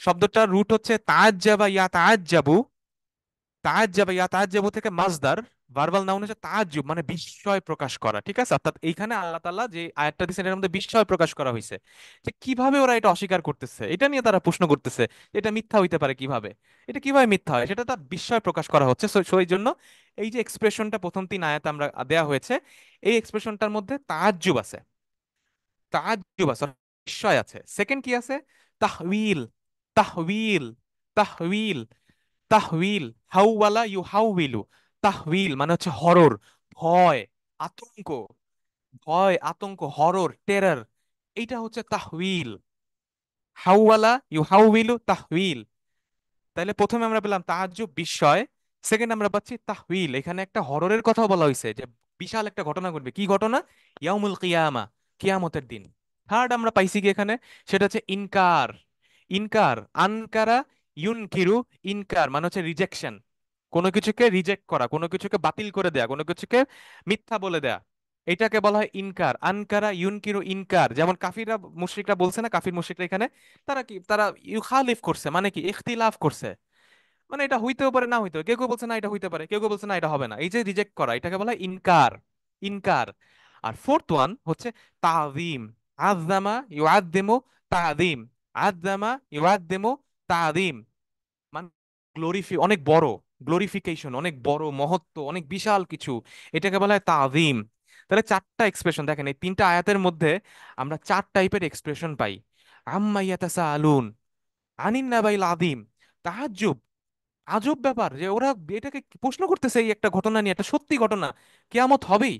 শব্দটার রুট হচ্ছে তাজ্জাবা ইয়া তাজ্জাবু, তাআজ্জাবা ইয়াতাআজ্জাবু থেকে মাজদার, ভার্বাল নাউন হচ্ছে তাআজ্জুব মানে বিস্ময় প্রকাশ করা। ঠিক আছে, অর্থাৎ এইখানে আল্লাহ তাআলা যে আয়াতটা দিয়েছেন এর মধ্যে বিস্ময় প্রকাশ করা হয়েছে, যে কিভাবে ওরা এটা অস্বীকার করতেছে, এটা নিয়ে তারা প্রশ্ন করতেছে যে এটা মিথ্যা হইতে পারে কিভাবে, এটা কিভাবে মিথ্যা হয়, সেটা তার বিস্ময় প্রকাশ করা হচ্ছে। সো এই জন্য এই যে এক্সপ্রেশনটা প্রথম 3 আয়াতে আমরা দেয়া হয়েছে, এই এক্সপ্রেশনটার মধ্যে তাআজ্জুব আছে, তাআজ্জুব আছে, বিস্ময় আছে। সেকেন্ড কি আছে? তাহউইল, তাহউইল, তাহউইল, তাহউইল, হাউওয়ালা ইউহাউইলু, তাহউইল মানে হচ্ছে হরর, ভয়, আতঙ্ক, ভয় আতঙ্ক, হরর, টেরার, এইটা হচ্ছে তাহউইল। হাউওয়ালা ইউহাউইলু তাহউইল। তাহলে প্রথমে আমরা পেলাম তাআজ্জুব বিস্ময়, সেকেন্ড আমরা পাচ্ছি তাহউইল, এখানে একটা হররের কথা বলা হয়েছে যে বিশাল একটা ঘটনা ঘটবে। কি ঘটনা? ইয়াউমুল কিয়ামা, কিয়ামতের দিন। থার্ড আমরা পাইছি কি এখানে, সেটা হচ্ছে ইনকার। ইনকার, আনকারা ইউনকিরু, ইনকার মানে হচ্ছে রিজেকশন, কোনো কিছুকে রিজেক্ট করা, কোনো কিছুকে বাতিল করে দেয়া, কোনো কিছুকে মিথ্যা বলে দেয়া, এটাকে বলা হয় ইনকার। আনকারা ইউনকিরু ইনকার, যেমন কাফিররা মুশরিকরা বলছে না, কাফির মুশরিকরা এখানে তারা কি, তারা ইউখালিফ করছে, মানে কি ইখতিলাফ করছে, মানে এটা হইতেও পারে না হইতেও, কেউ কেউ বলছে না এটা হইতে পারে, কেউ কেউ বলছে না এটা হবে না, এই যে রিজেক্ট করা এটাকে বলা হয় ইনকার। ইনকার। আর ফোর্থ ওয়ান হচ্ছে তাযীম। আযযামা ইউআযযিমু তাযীম। আযযামা ইউআযযিমু তাযীম মানে অনেক বড়, গ্লোরিফিকেশন, অনেক বড় মহত্ব, অনেক বিশাল কিছু, এটাকে বলা হয় তাযীম। তাহলে চারটা এক্সপ্রেশন দেখেন, এই তিনটা আয়াতের মধ্যে আমরা চার টাইপের এক্সপ্রেশন পাই। আম্মা ইয়াতাসাআলুন আনিন নাবাইল আযীম, তাআজ্জুব, আজব ব্যাপার যে ওরা এটাকে প্রশ্ন করতেছে, এই একটা ঘটনা নিয়ে, একটা সত্যি ঘটনা, কেয়ামত হবেই,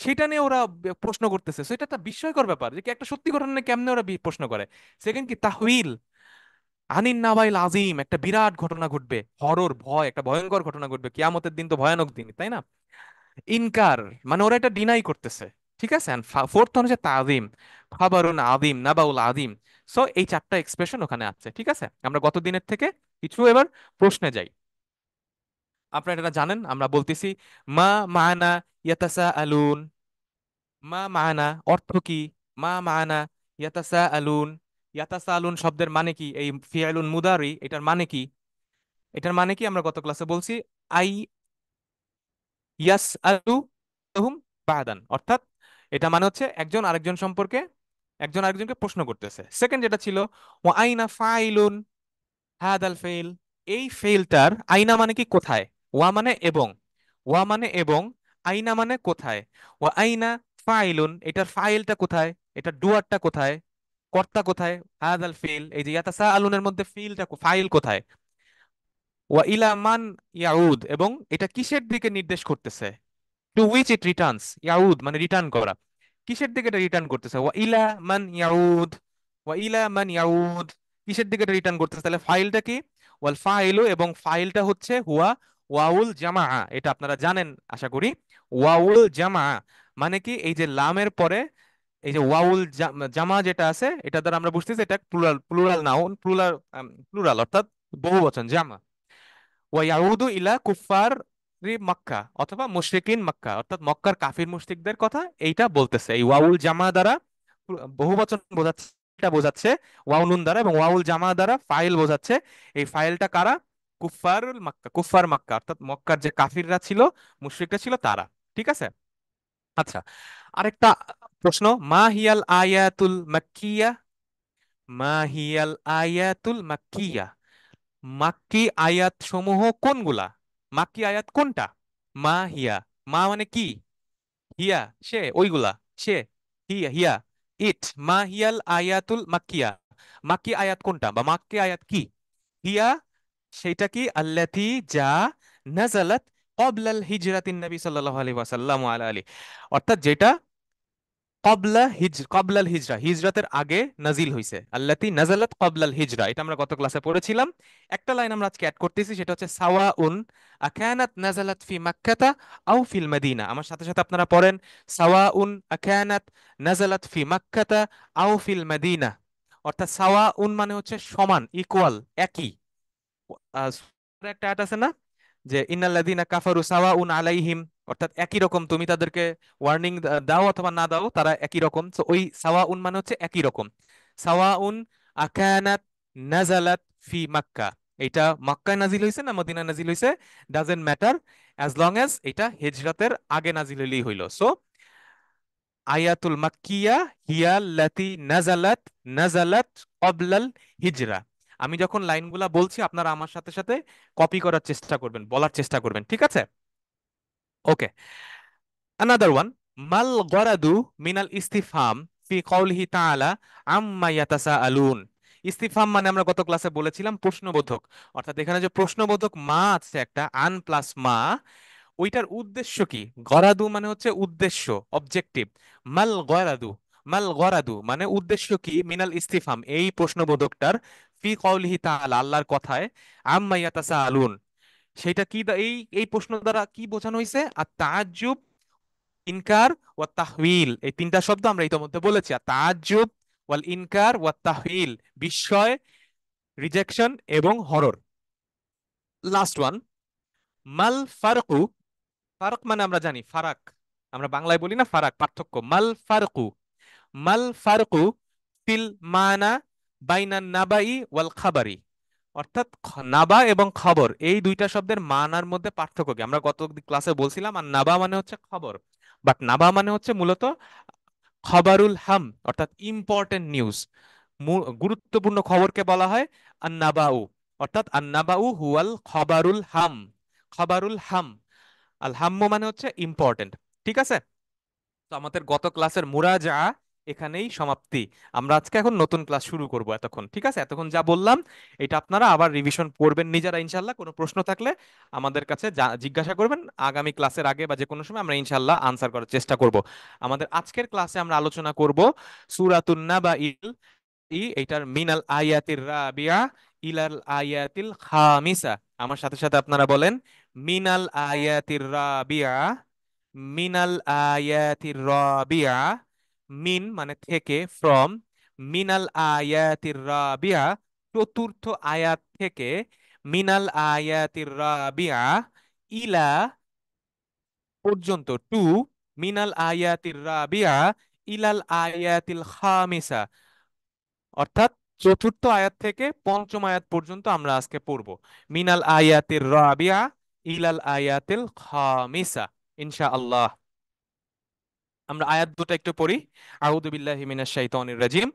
সেটা নিয়ে ওরা প্রশ্ন করতেছে। So এটা একটা বিস্ময়কর ব্যাপার যে কি একটা সত্যি ঘটনা নিয়ে কেমনে ওরা প্রশ্ন করে। সেকেন্ড কি তাহউইল, আনিন নাবাইল আজিম, একটা বিরাট ঘটনা ঘটবে, হরর, ভয়, একটা ভয়ঙ্কর ঘটনা ঘটবে, কিয়ামতের দিন তো ভয়ানক দিন, তাই না? ইনকার মানে ওরা এটা ডিনাই করতেছে। ঠিক আছে। ফোর্থ হচ্ছে তাজিম, খাবারুন আদিম নাবাউল আদিম। সো এই চারটা এক্সপ্রেশন ওখানে আছে। ঠিক আছে, আমরা গত দিনের থেকে কিছু এবার প্রশ্নে যাই। আপনারা এটা জানেন, আমরা বলতেছি মা মানা ইয়াতাসা আলুন। মা মানা অর্থ কি? মা মানা ইয়াতাসা আলুন। ইয়াতাসা আলুন শব্দের মানে কি? এই ফিআলুন মুদারি, এটার মানে কি? এটার মানে কি আমরা গত ক্লাসে বলছি, আই ইয়াস আলু হুম বাদান, অর্থাৎ এটা মানে হচ্ছে একজন আরেকজন সম্পর্কে, একজন আরেকজনকে প্রশ্ন করতেছে। সেকেন্ড যেটা ছিল ও আইনা ফাইলুন হাদাল ফেল, এই ফেলটার আইনা মানে কি কোথায়, ওয়া মানে এবং, ওয়া মানে এবং, আইনা মানে কোথায়, ওয়া আইনা ফাইলুন এটার ফাইলটা কোথায়, এটার ডুয়ারটা কোথায়, কর্তা কোথায়, হাদাল ফেল এই যে ইয়াতাসা আলুনের মধ্যে ফিলটা ফাইল কোথায়, ওয়া ইলা মান ইয়াউদ এবং এটা কিসের দিকে নির্দেশ করতেছে, টু উইচ ইট রিটার্নস, ইয়াউদ মানে রিটার্ন করা, কিসের দিকে এটা রিটার্ন করতেছে, ওয়া ইলা মান ইয়াউদ, ওয়া ইলা মান ইয়াউদ, কিসের দিকে এটা রিটার্ন করতেছে। তাহলে ফাইলটা কি? ওয়াল ফাইলু, এবং ফাইলটা হচ্ছে হুয়া ওয়াউল জামা, এটা আপনারা জানেন আশা করি। ওয়াউল জামা মানে কি, এই যে লামের পরে এই যে ওয়াউল জামা যেটা আছে, এটা দ্বারা আমরা বুঝতেছি এটা plural, plural noun, plural, plural অর্থাৎ বহু বচন জামা। ওয়াইয়াউদু ইলা কুফার মক্কা অথবা মুশরিকিন মক্কা, অর্থাৎ মক্কার কাফির মুশরিকদের কথা এইটা বলতেছে। এই ওয়াউল জামা দ্বারা বহু বচন বোঝাচ্ছে, এটা বোঝাচ্ছে ওয়াউ নুন দ্বারা, এবং ওয়াউল জামা দ্বারা ফাইল বোঝাচ্ছে। এই ফাইলটা কারা? কুফারুল মক্কা, কুফার মক্কা অর্থাৎ মক্কার যে কাফিররা ছিল, মুশরিকরা ছিল তারা। ঠিক আছে। আচ্ছা, আরেকটা প্রশ্ন, মা হিয়াল আয়াতুল মাক্কিয়া। মা হিয়াল আয়াতুল মাক্কিয়া, মাক্কি আয়াত সমূহ কোনগুলা? মাক্কি আয়াত কোনটা? মা হিয়া, মা মানে কি, হিয়া সে, ওইগুলা, সে, হিয়া হিয়া ইট, মা হিয়াল আয়াতুল মাক্কিয়া, মাক্কি আয়াত কোনটা বা মাক্কি আয়াত কি? হিয়া সেটা কি, আল্লাতি যা নাজালাত ক্বাবলাল হিজরাতিন নবী সাল্লাল্লাহু আলাইহি ওয়াসাল্লাম আলা আলী, অর্থাৎ যেটা ক্বাবলাল হিজরা, হিজরাতের আগে নাজিল হইছে। আল্লাতি নাজালাত ক্বাবলাল হিজরা, এটা আমরা গত ক্লাসে পড়েছিলাম। একটা লাইন আমরা আজকে অ্যাড করতেছি, সেটা হচ্ছে সাওয়াউন আকানাত নাজালাত ফি মাক্কাতা আও ফিল মদিনা। আমার সাথে সাথে আপনারা পড়েন, সাওয়াউন আকানাত নাজালাত ফি মাক্কাতা আও ফিল মদিনা, অর্থাৎ সাওয়াউন মানে হচ্ছে সমান, ইকুয়াল, একই। সূরায় একটা আয়াত আছে না, যে ইন্নাল্লাযীনা কাফারু সাওয়াউন আলাইহিম, অর্থাৎ একই রকম, তুমি তাদেরকে ওয়ার্নিং দাও অথবা না দাও তারা একই রকম। তো ওই সাওয়াউন মানে হচ্ছে একই রকম। সাওয়াউন আকানাত নাজালাত ফি মাক্কা, এটা মক্কায় নাজিল হইছে না মদিনায় নাজিল হইছে, doesn't matter, as long as এটা হিজরতের আগে নাজিল হইলেই হইলো। সো আয়াতুল মাক্কিয়া হিয়া লাতি নাজালাত, নাজালাত ক্বাবলাল হিজরা। আমি যখন লাইনগুলা বলছি আপনারা আমার সাথে সাথে কপি করার চেষ্টা করবেন, বলার চেষ্টা করবেন। ঠিক আছে। ওকে, another one, মাল গরাদু মিনাল ইস্তিফহাম ফি কওলিহি তাআলা আম্মা ইয়াতাসাআলুন। ইস্তিফহাম মানে আমরা গত ক্লাসে বলেছিলাম প্রশ্নবোধক, অর্থাৎ এখানে যে প্রশ্নবোধক মা আছে একটা, আন প্লাস মা, ওইটার উদ্দেশ্য কি? গরাদু মানে হচ্ছে উদ্দেশ্য, অবজেক্টিভ। মাল গরাদু, মাল গরাদু মানে উদ্দেশ্য কি, মিনাল ইস্তিফহাম এই প্রশ্নবোধকটার, ফি কওলিহি তাআলা আল্লাহর কথায়, আম্মা ইয়াতাসাআলুন সেটা কি, এই এই প্রশ্ন দ্বারা কি বোঝানো হয়েছে? আর তাজ্জুব, ইনকার ও তাহউইল, এই তিনটা শব্দ আমরা ইতোমধ্যে বলেছি। আর তাজ্জুব ওয়াল ইনকার ওয়াত তাহইল, বিস্ময়, রিজেকশন এবং হরর। লাস্ট ওয়ান, মাল ফারকু। ফারাক মানে আমরা জানি ফারাক, আমরা বাংলায় বলি না ফারাক, পার্থক্য। মাল ফারকু, মাল ফারকু ফিল মানা বাইনা নাবাই ওয়াল খাবারি। অর্থাৎ নাবা এবং খবর এই দুইটা শব্দের মানার মধ্যে পার্থক্য কি? আমরা গত ক্লাসে বলছিলাম আর নাবা মানে হচ্ছে খবর, বাট নাবা মানে হচ্ছে মূলত খবরুল হাম, অর্থাৎ ইম্পর্টেন্ট নিউজ, গুরুত্বপূর্ণ খবরকে বলা হয় আন্নাবাউ। অর্থাৎ আন্নাবাউ হুয়াল খবরুল হাম, খবরুল হাম। আল হাম্মু মানে হচ্ছে ইম্পর্টেন্ট। ঠিক আছে, তো আমাদের গত ক্লাসের মুরাজা এখানেই সমাপ্তি। আমরা আজকে এখন নতুন ক্লাস শুরু করব এতক্ষণ। ঠিক আছে, এতক্ষণ যা বললাম এটা আপনারা আবার রিভিশন করবেন নিজেরা ইনশাল্লাহ। কোনো প্রশ্ন থাকলে আমাদের কাছে জিজ্ঞাসা করবেন, আগামী ক্লাসের আগে বা যে কোনো সময় আমরা ইনশাল্লাহ আনসার করার চেষ্টা করব। আমাদের আজকের ক্লাসে আমরা আলোচনা করব সূরাতুন নাবা, এইটার মিনাল আয়াতির রাবিয়া ইলাল আয়াতিল খামিসা। আমার সাথে সাথে আপনারা বলেন, মিনাল আয়াতির রাবিয়া, মিনাল আয়াতির রাবিয়া। মিন মানে থেকে, ফ্রম, মিনাল আয়াতির রাবিয়া চতুর্থ আয়াত থেকে, মিনাল আয়াতির রাবিয়া ইলা পর্যন্ত, টু, মিনাল আয়াতির রাবিয়া ইলাল আয়াতিল খামিসা, অর্থাৎ চতুর্থ আয়াত থেকে পঞ্চম আয়াত পর্যন্ত আমরা আজকে পড়ব। মিনাল আয়াতির রাবিয়া ইলাল আয়াতিল খামিসা ইনশাআল্লাহ। আমরা আয়াত দুটো একটু পড়ি। আউযু বিল্লাহি মিনাশ শাইতানির রাজিম।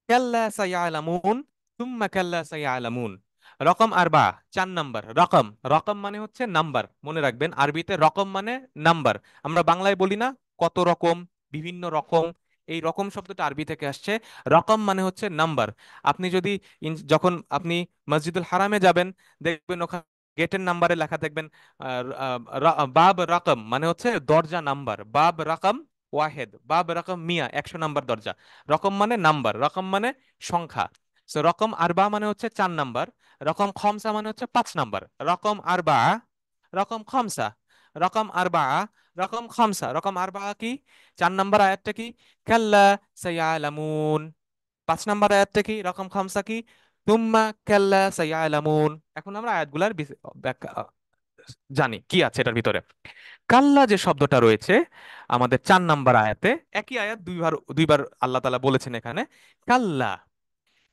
কাল্লা সায়ালামুন, সুম্মা কাল্লা সায়ালামুন। রকম আরবা, 4 নাম্বার। রকম, রকম মানে হচ্ছে নাম্বার, মনে রাখবেন আরবিতে রকম মানে নাম্বার। আমরা বাংলায় বলি না কত রকম, বিভিন্ন রকম, এই রকম শব্দটা আরবি থেকে আসছে। রকম মানে হচ্ছে নাম্বার। আপনি যদি যখন আপনি মসজিদুল হারামে যাবেন, দেখবেন ওখানে গেটের নাম্বারে লেখা দেখবেন বাব রকম মানে হচ্ছে দরজা নাম্বার, বাব রকম ওয়াহেদ, বাব রকম মিয়া, 100 নাম্বার দরজা। রকম মানে নাম্বার, রকম মানে সংখ্যা। সো রকম আরবা মানে হচ্ছে 4 নাম্বার, রকম খমসা মানে হচ্ছে 5 নাম্বার। রকম আরবা, রকম খমসা, রকম আরবা, রকম খমসা। রকম আরবা কি? 4 নাম্বার আয়াতটা কি? কাল্লা সায়ালামুন। 5 নাম্বার আয়াতটা কি? রকম খমসা কি? তুম্মা কাল্লা সায়ালামুন। এখন আমরা আয়াতগুলার ব্যাখ্যা জানি কি আছে এটার ভিতরে। কাল্লা যে শব্দটা রয়েছে আমাদের 4 নাম্বার আয়াতে, একই আয়াত দুইবার দুইবার আল্লাহ তাআলা বলেছেন এখানে কাল্লা।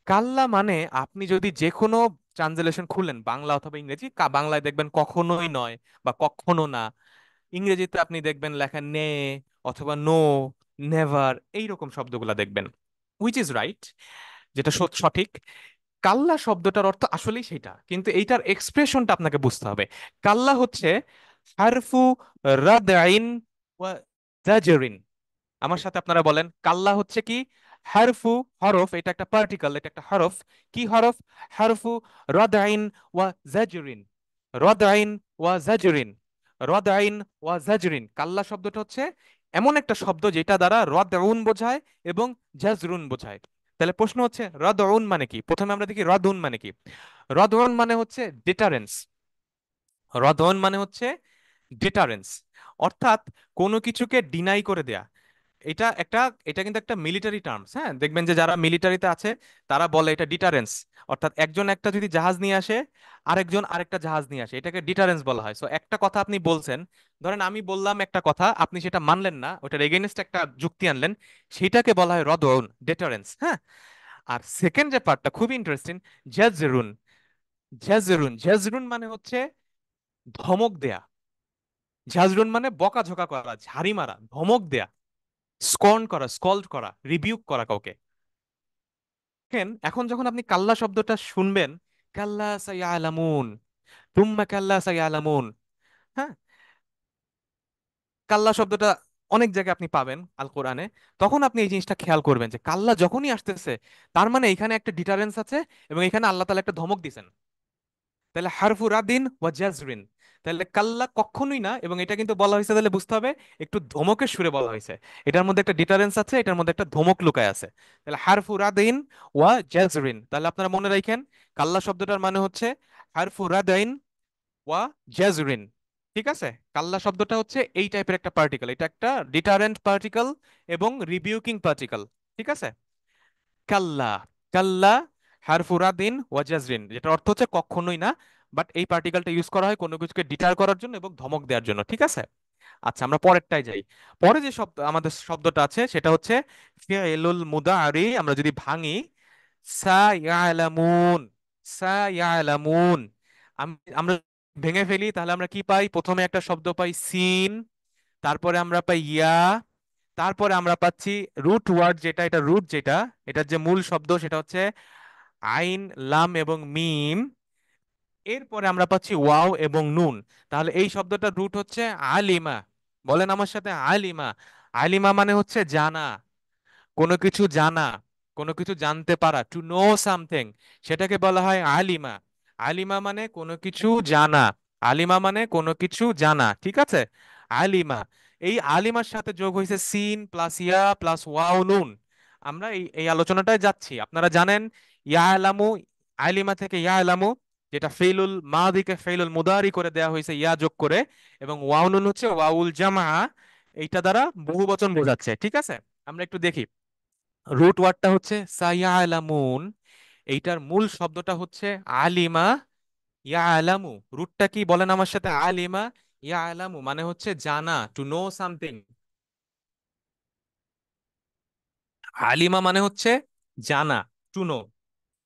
কাল্লা মানে আপনি যদি যে কোনো ট্রান্সলেশন খুলেন বাংলা অথবা ইংরেজি, বাংলায় দেখবেন কখনোই নয় বা কখনো না, ইংরেজিতে আপনি দেখবেন লেখা নে অথবা নো, নেভার, এইরকম শব্দগুলা দেখবেন, উইচ ইজ রাইট, যেটা সঠিক। কাল্লা শব্দটার অর্থ আসলেই সেটা, কিন্তু এইটার এক্সপ্রেশনটা আপনাকে বুঝতে হবে। কাল্লা হচ্ছে হারফু রাদঈন ওয়া জাজরিন। আমার সাথে আপনারা বলেন, কাল্লা হচ্ছে কি? হারফু, হরফ, এটা একটা পার্টিকেল, এটা একটা হরফ। কি হরফ? হারফু রাদঈন ওয়া জাজরিন, রাদঈন ওয়া জাজরিন, রাদঈন ওয়া জাজরিন। কাল্লা শব্দটা হচ্ছে এমন একটা শব্দ যেটা দ্বারা রাদউন বোঝায় এবং জাজরুন বোঝায়। তাহলে প্রশ্ন হচ্ছে রাদউন মানে কি? প্রথমে আমরা দেখি রাদউন মানে কি। রাদউন মানে হচ্ছে ডিটারেন্স, রাদউন মানে হচ্ছে ডিটারেন্স, অর্থাৎ কোনো কিছুকে ডিনাই করে দেয়া। এটা একটা, এটা কিন্তু একটা মিলিটারি টার্মস। হ্যাঁ, দেখবেন যে যারা মিলিটারিতে আছে তারা বলে এটা ডিটারেন্স। অর্থাৎ একজন একটা যদি জাহাজ নিয়ে আসে, আরেকজন আরেকটা জাহাজ নিয়ে আসে, এটাকে ডিটারেন্স বলা হয়। সো একটা কথা আপনি বলছেন, ধরেন আমি বললাম একটা কথা, আপনি সেটা মানলেন না, ওটার এগেইনস্ট একটা যুক্তি আনলেন, সেটাকে বলা হয় রদউন, ডিটারেন্স। হ্যাঁ, আর সেকেন্ড যে পার্টটা খুবই ইন্টারেস্টিং, জাজরুন। জাজরুন, জাজরুন মানে হচ্ছে ধমক দেয়া। জাজরুন মানে বকাঝকা করা, ঝাড়ি মারা, ধমক দেয়া, স্কর্ন করা, স্কল্ড করা, রিবিউক করা কাউকে। এখন যখন আপনি কাল্লা শব্দটা শুনবেন, কাল্লা সায়ালামুন, তুম্মা কাল্লা সায়ালামুন, হ্যাঁ, কাল্লা শব্দটা অনেক জায়গায় আপনি পাবেন আল কোরআনে। তখন আপনি এই জিনিসটা খেয়াল করবেন যে কাল্লা যখনই আসতেছে তার মানে এখানে একটা ডিটারেন্স আছে এবং এখানে আল্লাহ তাআলা একটা ধমক দিছেন। তাহলে হারফু রাদিন ওয়া জাজরিন, তাহলে কাল্লা কখনোই না, এবং এটা কিন্তু বলা হয়েছে তাহলে বুঝতে হবে একটু ধমকের সুরে বলা হয়েছে। এটার মধ্যে একটা ডিটারেন্স আছে, এটার মধ্যে একটা ধমক লুকায় আছে। তাহলে হারফু রাদিন ওয়া জাজরিন, তাহলে আপনারা মনে রাখেন কাল্লা শব্দটার মানে হচ্ছে হারফু রাদিন ওয়া জাজরিন। ঠিক আছে, কাল্লা শব্দটা হচ্ছে এই টাইপের একটা পার্টিকেল, এটা একটা ডিটারেন্ট পার্টিকেল এবং রিবিউকিং পার্টিকেল। ঠিক আছে, কাল্লা। কাল্লা হারফু রাদিন ওয়াজাজরিন, যেটা অর্থ হচ্ছে কখনোই না, বাট এই পার্টিকেলটা ইউজ করা হয় কোনো কিছুকে ডিটার করার জন্য এবং ধমক দেওয়ার জন্য, ঠিক আছে। আচ্ছা, আমরা পরেরটাই যাই। পরে যে শব্দ আমাদের শব্দটা আছে সেটা হচ্ছে ফিউলুল মুদারি। আমরা যদি ভাঙি, সা ইয়ালামুন, সা ইয়ালামুন, আমরা ভেঙে ফেলি, তাহলে আমরা কি পাই? প্রথমে একটা শব্দ পাই সিন, তারপরে আমরা পাই ইয়া, তারপরে আমরা পাচ্ছি রুট ওয়ার্ড, যেটা এটা রুট, যেটা এটার যে মূল শব্দ সেটা হচ্ছে আইন, লাম এবং মিম। এরপরে আমরা পাচ্ছি ওয়াও এবং নুন। তাহলে এই শব্দটার রুট হচ্ছে আলিমা। বলেন আমার সাথে, আলিমা। আলিমা মানে হচ্ছে জানা, কোনো কিছু জানা, কোনো কিছু জানতে পারা, টু নো সামথিং, সেটাকে বলা হয় আলিমা। আলিমা মানে কোনো কিছু জানা, আলিমা মানে কোনো কিছু জানা, ঠিক আছে। আলিমা, এই আলিমার সাথে যোগ হয়েছে সিন প্লাস ইয়া প্লাস ওয়াও নুন। আমরা এই এই আলোচনাটায় যাচ্ছি, আপনারা জানেন ইয়া আলামু, আলিমা থেকে ইয়া আলামু, যেটা ফেইলুল মাদিকে ফেইলুল মুদারি করে দেয়া হয়েছে ইয়া যোগ করে, এবং ওয়াও নুন হচ্ছে ওয়াউল জামা, এইটা দ্বারা বহুবচন বোঝাচ্ছে, ঠিক আছে। আমরা একটু দেখি। রুট ওয়ার্ডটা হচ্ছে সায়ালামুন, এইটার মূল শব্দটা হচ্ছে আলিমা ইয়ালামু। রুটটা কি বলেন আমার সাথে? আলিমা ইয়ালামু মানে হচ্ছে জানা, টু নো সামথিং। আলিমা মানে হচ্ছে জানা, টু নো।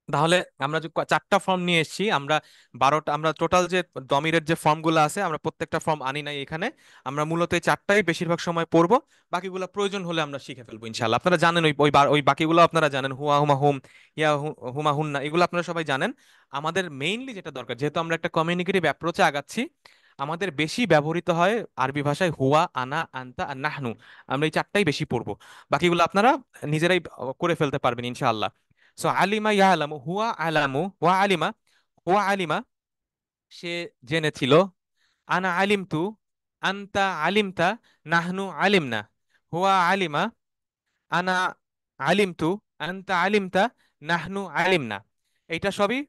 তাহলে আমরা যে চারটা ফর্ম নিয়ে এসেছি, আমরা 12টা, আমরা টোটাল যে দমিরের যে ফর্মগুলো আছে আমরা প্রত্যেকটা ফর্ম আনি নাই এখানে। আমরা মূলত এই চারটাই বেশিরভাগ সময় পড়বো, বাকিগুলো প্রয়োজন হলে আমরা শিখে ফেলবো ইনশাল্লাহ। আপনারা জানেন ওই বাকিগুলো আপনারা জানেন, হুয়া হুমা হুম, ইয়া হুমা হুন্না, এগুলো আপনারা সবাই জানেন। আমাদের মেইনলি যেটা দরকার, যেহেতু আমরা একটা কমিউনিকেটিভ অ্যাপ্রোচে আগাচ্ছি, আমাদের বেশি ব্যবহৃত হয় আরবি ভাষায় হুয়া, আনা, আনতা আর নাহনু। আমরা এই চারটাই বেশি পড়বো, বাকিগুলো আপনারা নিজেরাই করে ফেলতে পারবেন ইনশাআল্লাহ। সো আলিমা ইয়ালামু, হুয়া আলামু, হুয়া আলিমা, হুয়া আলিমা, সে জেনেছিল। আনা আলিমতু, আনতা আলিমতা, নাহনু আলিমনা। হুয়া আলিমা, আনা আলিমতু, আনতা আলিমতা, নাহনু আলিমনা। এইটা সবই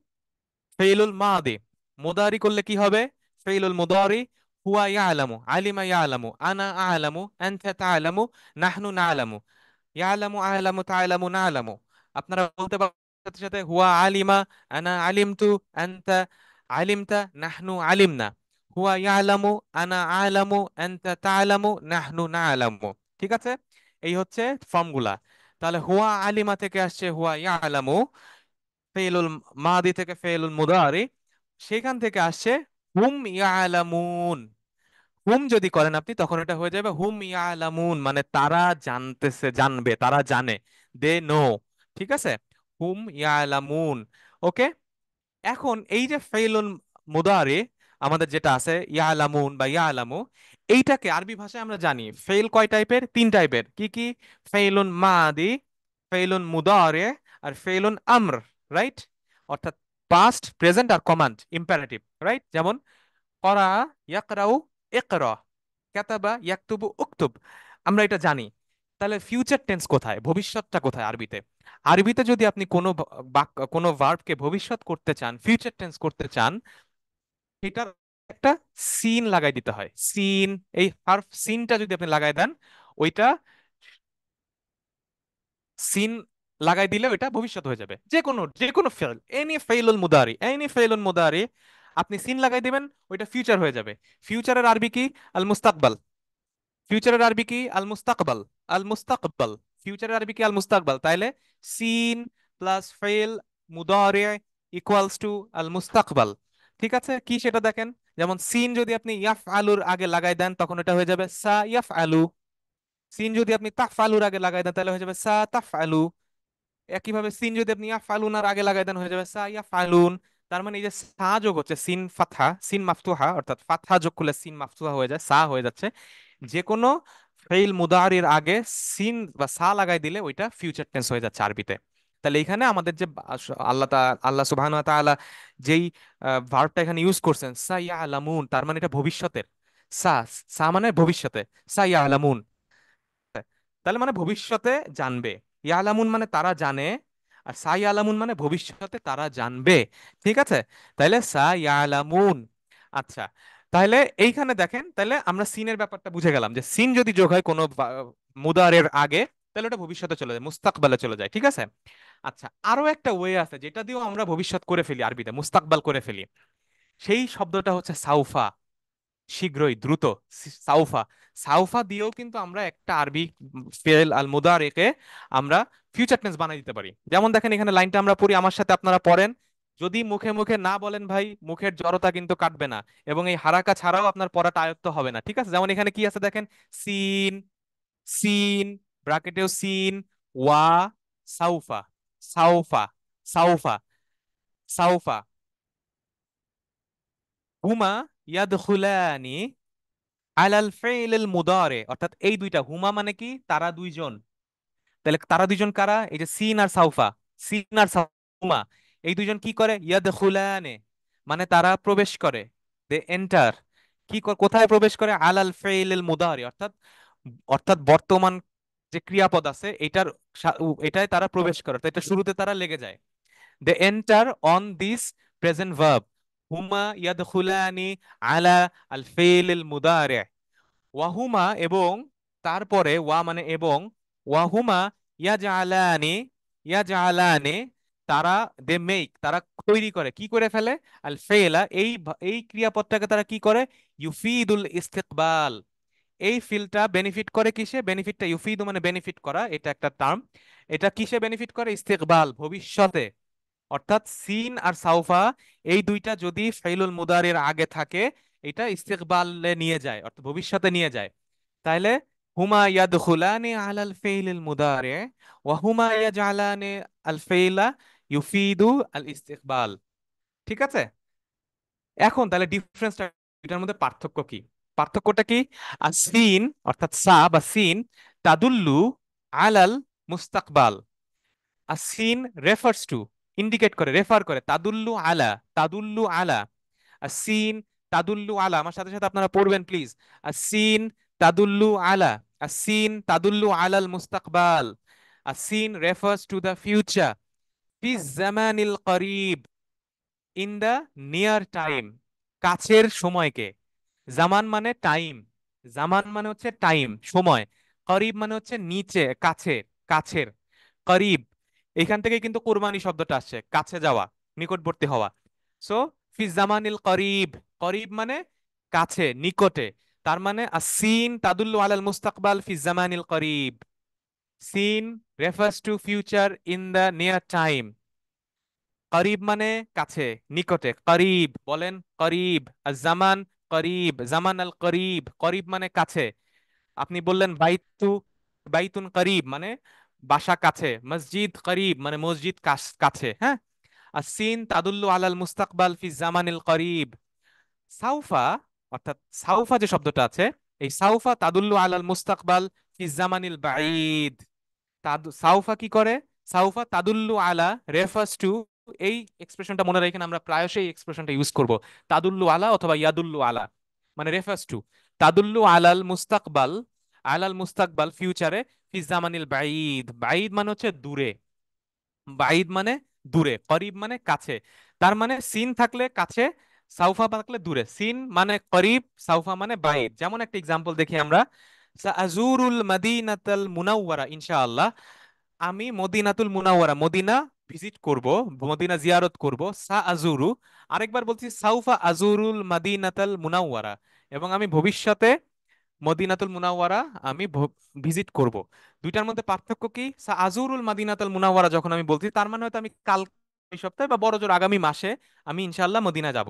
ফেইলুল মাদি। মুদারি করলে কি হবে? ফেইলুল মুদারি, হুয়া ইয়ালামু, আলিমা ইয়ালামু, আনা আলামু, আনতা তা'লামু, নাহনু না'লামু। ইয়ালামু, আলামু, তা'লামু, না'লামু। আপনারা বলতে পারেন সাথে সাথে হুয়া আলিমা, আনা আলিমতু, আনতা আলিমতা, নাহনু আলিমনা। হুয়া ইয়ালামু, আনা আলামু, আনতা তা'লামু, নাহনু না'লামু। ঠিক আছে, এই হচ্ছে ফর্মগুলা। তাহলে হুয়া আলিমা থেকে আসছে হুয়া ইয়ালামু, ফেইলুল মাদি থেকে ফেইলুল মুদারি, সেখান থেকে আসছে হুম ইয়ালামুন। হুম যদি করেন আপনি, তখন এটা হয়ে যাবে হুম ইয়ালামুন, মানে তারা জানতেছে, জানবে, তারা জানে, দে নো, ঠিক আছে। হুম ইয়ালামুন। ওকে, এখন এই যে ফেইলুন মুদারে আমাদের যেটা আছে ইয়ালামুন বা ইয়ালামু, এইটাকে আরবি ভাষায় আমরা জানি ফেইল কয় টাইপের? 3 টাইপের। কি কি? ফেইলুন মাদি, ফেইলুন মুদারে, আর ফেইলুন আমর, রাইট? অর্থাৎ পাস্ট, প্রেজেন্ট আর কমান্ড, ইম্পারেটিভ, রাইট? যেমন করা ইয়াকরাউ ইকরা, কাতাবা ইয়াকতুবু উকতুব, আমরা এটা জানি। তাহলে ফিউচার টেন্স কোথায়, ভবিষ্যৎটা কোথায় আরবিতে? আরবিতে যদি আপনি কোনো বাক্য, কোনো ভার্বকে ভবিষ্যৎ করতে চান, ফিউচার টেন্স করতে চান, এটার একটা সিন লাগাই দিতে হয়। সিন, এই হার্ফ সিনটা যদি আপনি লাগাই দেন, ওইটা সিন লাগাই দিলে ওইটা ভবিষ্যৎ হয়ে যাবে। যে কোনো ফেল, এনি ফেইলুল মুদারি, এনি ফেইলুল মুদারি, আপনি সিন লাগাই দিবেন, ওইটা ফিউচার হয়ে যাবে। ফিউচারের আরবি কি? আল মুস্তাকবাল। ফিউচারের আরবি কি? আল মুস্তাকবাল। আল মুস্তাকবাল, ফিউচারের আরবি কি? আল মুস্তাকবাল। তাইলে সিন প্লাস ফেল মুদারি ইকুয়ালস টু আল মুস্তাকবাল। ঠিক আছে, কি সেটা দেখেন। যেমন সিন যদি আপনি ইয়াফ আলুর আগে লাগাই দেন, তখন এটা হয়ে যাবে সা ইয়াফ আলু। সিন যদি আপনি তাফ আলুর আগে লাগাই দেন, তাহলে হয়ে যাবে সা তাফ আলু। একইভাবে সিন যদি আপনি ইয়াফালুনার আগে লাগাই দেন, হয়ে যাবে সা ইয়াফালুন। তার মানে এই যে সা যোগ হচ্ছে, সিন ফাতহা, সিন মাফতুহা, অর্থাৎ ফাতহা যোগ করলে সিন মাফতুহা হয়ে যায়, সা হয়ে যাচ্ছে। যে কোনো ফেইল মুদারির আগে সিন বা সা লাগাই দিলে ওইটা ফিউচার টেন্স হয়ে যাচ্ছে আরবিতে। তাহলে এখানে আমাদের যে আল্লাহ সুবহানাহু ওয়া তাআলা যেই ভার্বটা এখানে ইউজ করছেন সা ইয়ালামুন, তার মানে এটা ভবিষ্যতের। সা, সা মানে ভবিষ্যতে, সা ইয়ালামুন, তাহলে মানে ভবিষ্যতে জানবে। ইয়ালামুন মানে তারা জানে, আর সা ইয়ালামুন মানে ভবিষ্যতে তারা জানবে, ঠিক আছে। তাহলে সা ইয়ালামুন। আচ্ছা, তাহলে এইখানে দেখেন, তাহলে আমরা সিনের ব্যাপারটা বুঝে গেলাম যে সিন যদি যোগ হয় কোনো মুদারের আগে, তাহলে ওটা ভবিষ্যতে চলে যায়, মুস্তাকবালে চলে যায়, ঠিক আছে। আচ্ছা, আরো একটা ওয়ে আছে যেটা দিয়েও আমরা ভবিষ্যৎ করে ফেলি, আরবিতে মুস্তাকবাল করে ফেলি। সেই শব্দটা হচ্ছে সাউফা, শীঘ্রই, দ্রুত। সাউফা, সাউফা দিয়েও কিন্তু আমরা একটা আরবি ফেল আল মুদারেকে আমরা ফিউচার টেন্স বানাই দিতে পারি। যেমন দেখেন এখানে লাইনটা আমরা পড়ি, আমার সাথে আপনারা পড়েন। যদি মুখে মুখে না বলেন ভাই, মুখের জড়তা কিন্তু কাটবে না, এবং এই হারাকা ছাড়াও আপনার পড়াটা আয়ত্ত হবে না, ঠিক আছে? যেমন এখানে কি আছে দেখেন, সিন, সিন, ব্রাকেটেও সিন, ওয়া, সাউফা, সাউফা, সাউফা, সাউফা, হুমা ইয়াদখুলানি আলাল ফেইল মুদারে, অর্থাৎ এই দুইটা, হুমা মানে কি, তারা দুইজন। তাহলে তারা দুইজন কারা? এই যে সিন আর সাউফা, সিন আর হুমা, এই দুইজন কি করে? ইয়াদখুলানে, মানে তারা প্রবেশ করে, দে এন্টার। কোথায় প্রবেশ করে? আলাল ফেইল মুদারে, অর্থাৎ অর্থাৎ বর্তমান যে ক্রিয়াপদ আছে এটার এটায় তারা প্রবেশ করে, তো এটা শুরুতে তারা লেগে যায়। They enter on this present verb, হুমা ইয়াদখুলানি আলা আল ফেইল মুদারে। ওয়াহুমা, এবং তারপরে, ওয়া মানে এবং, ওয়াহুমা ইয়াজআলানি, ইয়াজআলানি, তারা, দে মেক, তারা তৈরি করে, কি করে ফেলে? আল ফেলা, এই ক্রিয়াপদটাকে তারা কি করে? ইউফিদুল ইস্তিকবাল, এই ফিলটা বেনিফিট করে কিসে? বেনিফিটটা, ইউফিদু মানে বেনিফিট করা, এটা একটা টার্ম। এটা কিসে বেনিফিট করে? ইস্তিকবাল, ভবিষ্যতে। অর্থাৎ সিন আর সাউফা, এই দুইটা যদি ফাইলুল মুদারির আগে থাকে, এটা ইস্তিকবালে নিয়ে যায়, অর্থাৎ ভবিষ্যতে নিয়ে যায়। তাইলে হুমা ইয়াদখুলানি আলাল ফাইলিল মুদারি ওয়া হুমা ইয়াজআলানি আল ফাইলা ইউফিদু আল ইস্তিকবাল। ঠিক আছে? এখন তাহলে ডিফারেন্সটা, এটার মধ্যে পার্থক্য কি? পার্থক্যটা কি? আর সিন, অর্থাৎ সা বা সিন, তাদুল্লু আলাল মুস্তাকবাল। আসিন রেফার্স টু, ইন্ডিকেট করে, রেফার করে, তাদুল্লু আলা, তাদুল্লু আলা। আসিন তাদুল্লু আলা, আমার সাথে সাথে আপনারা পড়বেন প্লিজ। আসিন তাদুল্লু আলা, আসিন তাদুল্লু আলাল মুস্তাকবাল। আসিন রেফার্স টু দ্য ফিউচার, ফি জামানিল করিব, ইন দ্য নিয়ার টাইম, কাছের সময়কে। জামান মানে টাইম, জামান মানে হচ্ছে টাইম, সময়। করিব মানে হচ্ছে নিচে, কাছে, কাছের, করিব। এখান থেকে কিন্তু কুরবানি শব্দটা আসছে, কাছে যাওয়া, নিকটবর্তী হওয়া। সো ফি জামানিল করিব, করিব মানে কাছে, নিকটে। তার মানে আসিন তাদুল্লু আলাল মুস্তাকবাল ফি জামানিল করিব, সিন refers to future in the near time. করিব মানে কাছে, নিকটে, করিব বলেন, করিব। আর জামান, করিব, জামান আল করিব, করিব মানে কাছে। আপনি বললেন বাইতু, বাইতুন করিব মানে বাসা কাছে, মসজিদ করিব মানে মসজিদ কাছে, হ্যাঁ। আর সিন তাদুল্লু আলাল মুস্তাকবাল ফি জামানিল করিব। সাউফা, অর্থাৎ সাউফা যে শব্দটা আছে, এই সাউফা তাদুল্লু আলাল মুস্তাকবাল ফি জামানিল বাঈদ। সাউফা কি করে? সাউফা তাদুল্লু আলা রেফার্স টু, এই এক্সপ্রেশনটা মনে রাখেন, আমরা প্রায়শই এই এক্সপ্রেশনটা ইউজ করব। তাদুল্লু আলা অথবা ইয়াদুল্লু আলা, মানে রেফার্স টু, তাদুল্লু আলাল মুস্তাকবাল, আলাল মুস্তাকবাল ফিউচারে, ফি জামানিল বাঈদ, বাঈদ মানে হচ্ছে দূরে, বাইদ মানে দূরে, করিব মানে কাছে। তার মানে সিন থাকলে কাছে, সাউফা থাকলে দূরে। সিন মানে করিব, সাউফা মানে বাইদ। যেমন একটা এক্সাম্পল দেখি আমরা, সাআজুরুল মাদিনাতাল মুনাওয়ারা ইনশাআল্লাহ, আমি মদিনাতুল মুনাওয়ারা, মদিনা ভিজিট করব, মদিনা জিয়ারত করব। সাআজুরু, আরেকবার বলছি, সাউফা আজুরুল মাদিনাতাল মুনাওয়ারা, এবং আমি ভবিষ্যতে মদিনাতুল মুনাওয়ারা আমি ভিজিট করব। দুইটার মধ্যে পার্থক্য কি? আজুরুল মাদিনাতুল মুনাওয়ারা যখন আমি বলছি, তার মানে হয়তো আমি কাল, এই সপ্তাহে বা বড়জোর আগামী মাসে আমি ইনশাআল্লাহ মদিনা যাব।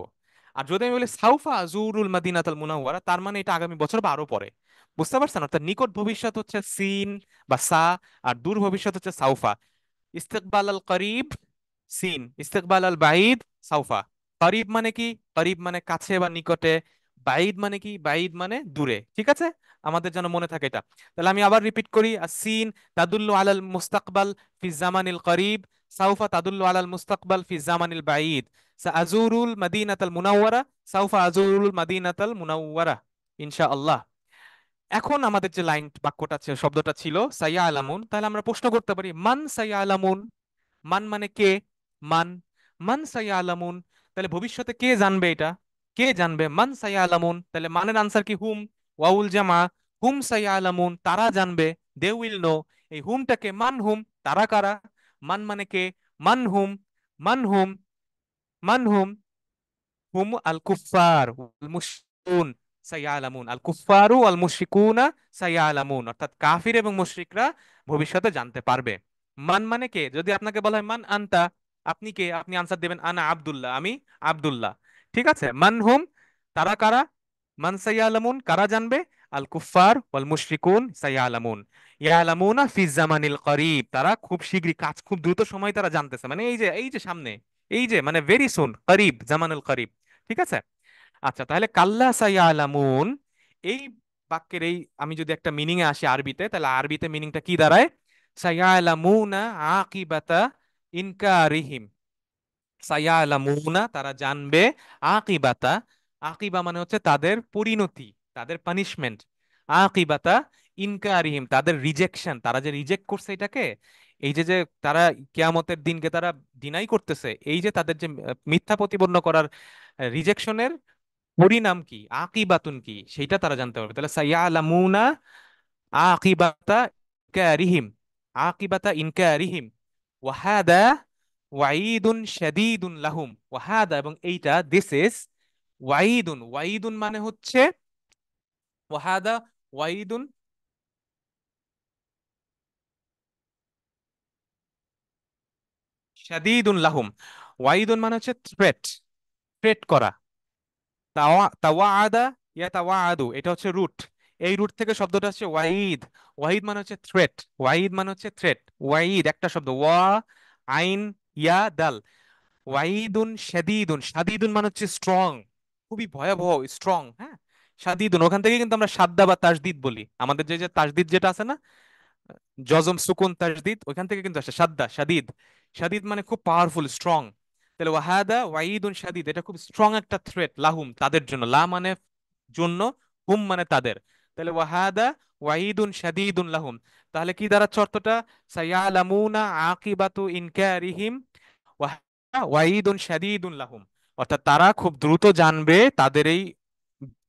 আর যদি আমি বলি সাউফা আজুরুল মাদিনাতুল মুনাওয়ারা, তার মানে এটা আগামী বছর বা আরো পরে। বুঝতে পারছেন? অর্থাৎ নিকট ভবিষ্যৎ হচ্ছে সিন বা সা, আর দূর ভবিষ্যৎ হচ্ছে সাউফা। ইস্তেকবাল আল করিব সিন, ইস্তেকবাল আল বাঈদ সাউফা। করিব মানে কি? করিব মানে কাছে বা নিকটে। বাঈদ মানে কি? বাঈদ মানে দূরে। ঠিক আছে? আমাদের যেন মনে থাকে এটা। তাহলে আমি আবার রিপিট করি, আসিন তাদুল্লু আলাল মুস্তাকবাল ফি জামানিল করিব, সাউফা তাদুল্লু আলাল মুস্তাকবাল ফি জামানিল বাঈদ। সাআজুরুল মাদিনাতাল মুনাওয়ারা, সাউফা আজুরুল মাদিনাতাল মুনাওয়ারা ইনশাআল্লাহ। এখন আমাদের যে লাইন বাক্যটা শব্দটা ছিল সাইয়া আলামুন, তাহলে আমরা প্রশ্ন করতে পারি, মান সাইয়া আলামুন, মান মানে কে, মান, মান সায়ালামুন, তাহলে ভবিষ্যতে কে জানবে এটা? কে জানবে? মান সায়ালামুন, তাহলে মানের আনসার কি? হুম, ওয়াউল জামা, হুম সায়ালামুন, তারা জানবে, দে উইল নো। এই হুমটাকে মান হুম, তারা কারা? মান মানে কে? মান হুম, মান হুম, মান হুম, হুম আল কুফার ওয়াল মুশরিকুন সায়ালামুন। আল কুফারু ওয়াল মুশরিকুনা সায়ালামুন, অর্থাৎ কাফির এবং মুশরিকরা ভবিষ্যতে জানতে পারবে। মান মানে কে? যদি আপনাকে বলা হয় মান আনতা, আপনি কে? আপনি আনসার দেবেন আনা আব্দুল্লাহ, আমি আব্দুল্লাহ। ঠিক আছে। মান হুম, তারা কারা? মান সায়ালামুন, কারা জানবে? আল কুফার ওয়াল মুশরিকুন সায়ালামুন। ইয়ালামুনা ফি জামানিল করিব, তারা খুব শীঘ্রই, কাজ খুব দ্রুত সময় তারা জানতেছে, মানে এই যে সামনে, এই যে মানে ভেরি সুন, করিব, জামানুল করিব। ঠিক আছে। আচ্ছা, তাহলে কাল্লা সায়ালামুন, এই বাক্যের এই, আমি যদি একটা মিনিং এ আসি আরবিতে, তাহলে আরবিতে মিনিংটা কি দাঁড়ায়? সায়ালামুনা আকিবাতা ইনকারিহিম। সায়ালামুনা, তারা জানবে, আকিবাতা, আকিবা মানে হচ্ছে তাদের পরিণতি, তাদের পানিশমেন্ট, আকিবাতা ইনকারিহিম, তাদের রিজেকশন, তারা যে রিজেক্ট করছে এটাকে, এই যে যে তারা কিয়ামতের দিনকে তারা ডিনাই করতেছে, এই যে তাদের যে মিথ্যা প্রতিপন্ন করার রিজেকশনের পরিণাম কি, আকিবাতুন কি, সেটা তারা জানতে পারবে। তাহলে সায়ালামুনা আকিবাতা ইনকারিহিম, আকিবাতা ইনকারিহিম, ওয়াহাদা ওয়াইদুন শাদীদুন লাহুম, ওয়াহাদা এবং এইটা, দিস ইজ ওয়াইদুন, ওয়াইদুন মানে হচ্ছে, ওয়াহাদা ওয়াইদুন শাদীদুন লাহুম, ওয়াইদুন মানে হচ্ছে থ্রেট, থ্রেট করা। তাওয়াআদা ইয়াতাওয়াআদু, এটা হচ্ছে রুট, এই রুট থেকে শব্দটা হচ্ছে ওয়াইদ। ওয়াইদ মানে হচ্ছে থ্রেট, ওয়াইদ মানে হচ্ছে থ্রেট, ওয়াইদ একটা শব্দ, ওয়া আইন ইয়া দাল, ওয়াইদুন শাদীদুন, শাদীদুন মানে হচ্ছে স্ট্রং, খুবই ভয়াবহ, স্ট্রং। হ্যাঁ, শাদীদুন, ওখান থেকে কিন্তু আমরা সাদ্দা বা তাসদিদ বলি, আমাদের যে যে তাসদিদ যেটা আছে না, জজম সুকুন তাসদিদ, ওইখান থেকে কিন্তু আসে সাদ্দা শাদীদ। শাদীদ মানে খুব পাওয়ারফুল, স্ট্রং। তাহলে ওয়াহাদা ওয়াইদুন শাদীদ, এটা খুব স্ট্রং একটা থ্রেট, লাহুম তাদের জন্য, লা মানে জন্য, হুম মানে তাদের। তাহলে ওয়াহাদা ওয়াইদুন শাদীদুন লাহুম, তাহলে কি দাঁড়াচ্ছে অর্থটা? সায়ালামুনা আকিবাতু ইনকারিহিম ওয়াইদুন শাদীদুন লাহুম, অর্থাৎ তারা খুব দ্রুত জানবে তাদের এই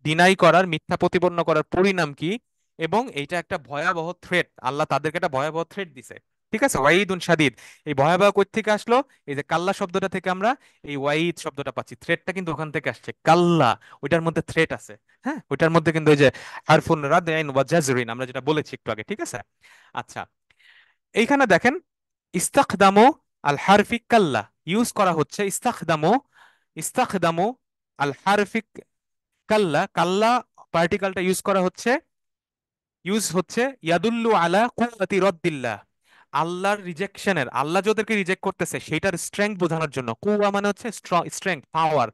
ডিনাই করার, মিথ্যা প্রতিপন্ন করার পরিণাম কি, এবং এইটা একটা ভয়াবহ থ্রেট, আল্লাহ তাদেরকে একটা ভয়াবহ থ্রেট দিছে। ঠিক আছে, ওয়াইদুন শাদীদ, এই ভয়াবহ কই থেকে আসলো? এই যে কাল্লা শব্দটা থেকে আমরা এই ওয়াইদ শব্দটা পাচ্ছি, থ্রেটটা কিন্তু ওখান থেকে আসছে, কাল্লা, ওইটার মধ্যে থ্রেট আছে। হ্যাঁ, ওইটার মধ্যে কিন্তু ওই যে হারফুন রাদঈন ওয়া জাজরিন, আমরা যেটা বলেছি একটু আগে। ঠিক আছে। আচ্ছা, এইখানে দেখেন, ইস্তাখদামু আল হারফি কাল্লা ইউজ করা হচ্ছে, ইস্তাখদামু, ইস্তাখদামু আল হারফি কাল্লা, কাল্লা পার্টিকেলটা ইউজ করা হচ্ছে, ইউজ হচ্ছে ইয়াদুল্লু আলা কুওয়াতি রদ্দিল্লাহ, আল্লাহর রিজেকশনের, আল্লাহ যাদেরকে রিজেক্ট করতেছে সেটার স্ট্রেংথ বোঝানোর জন্য। কুওয়া মানে হচ্ছে স্ট্রং, স্ট্রেংথ, পাওয়ার।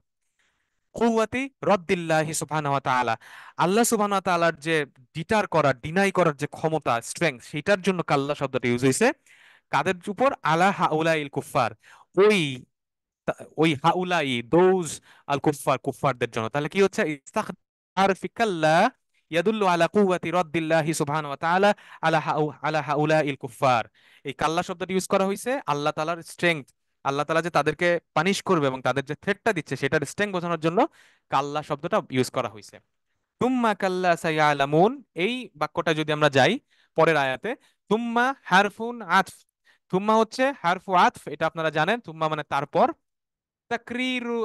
কুওয়াতি রদ্দিল্লাহি সুবহানাহু ওয়া তাআলা, আল্লাহ সুবহানাহু ওয়া তাআলার যে ডিটার করার, ডিনাই করার যে ক্ষমতা, স্ট্রেংথ, সেটার জন্য কাল্লা শব্দটা ইউজ হয়েছে। কাদের উপর? আলা হাউলাইল কুফার, ওই ওই হাউলাই, দোজ আল কুফার, কুফারদের জন্য। তাহলে কি হচ্ছে? হারফি কাল্লা ইয়াদুল্লু আলা কুওয়াতি রাদ্দিল্লাহি সুবহানাহু ওয়া তাআলা আলা হাউলাইল কুফার, এই কাল্লা শব্দটি ইউজ করা হয়েছে আল্লাহ তাআলার স্ট্রেংথ, আল্লাহ তাআলা যে তাদেরকে পানিশ করবে এবং তাদের যে থ্রেটটা দিচ্ছে সেটার স্ট্রেংথ বোঝানোর জন্য কাল্লা শব্দটা ইউজ করা হয়েছে। তুম্মা কাল্লা সায়ালামুন, এই বাক্যটা যদি আমরা যাই পরের আয়াতে, তুম্মা হারফুন আতফ, তুম্মা হচ্ছে হারফু আতফ, এটা আপনারা জানেন, তুম্মা মানে তারপর, তাকরিরু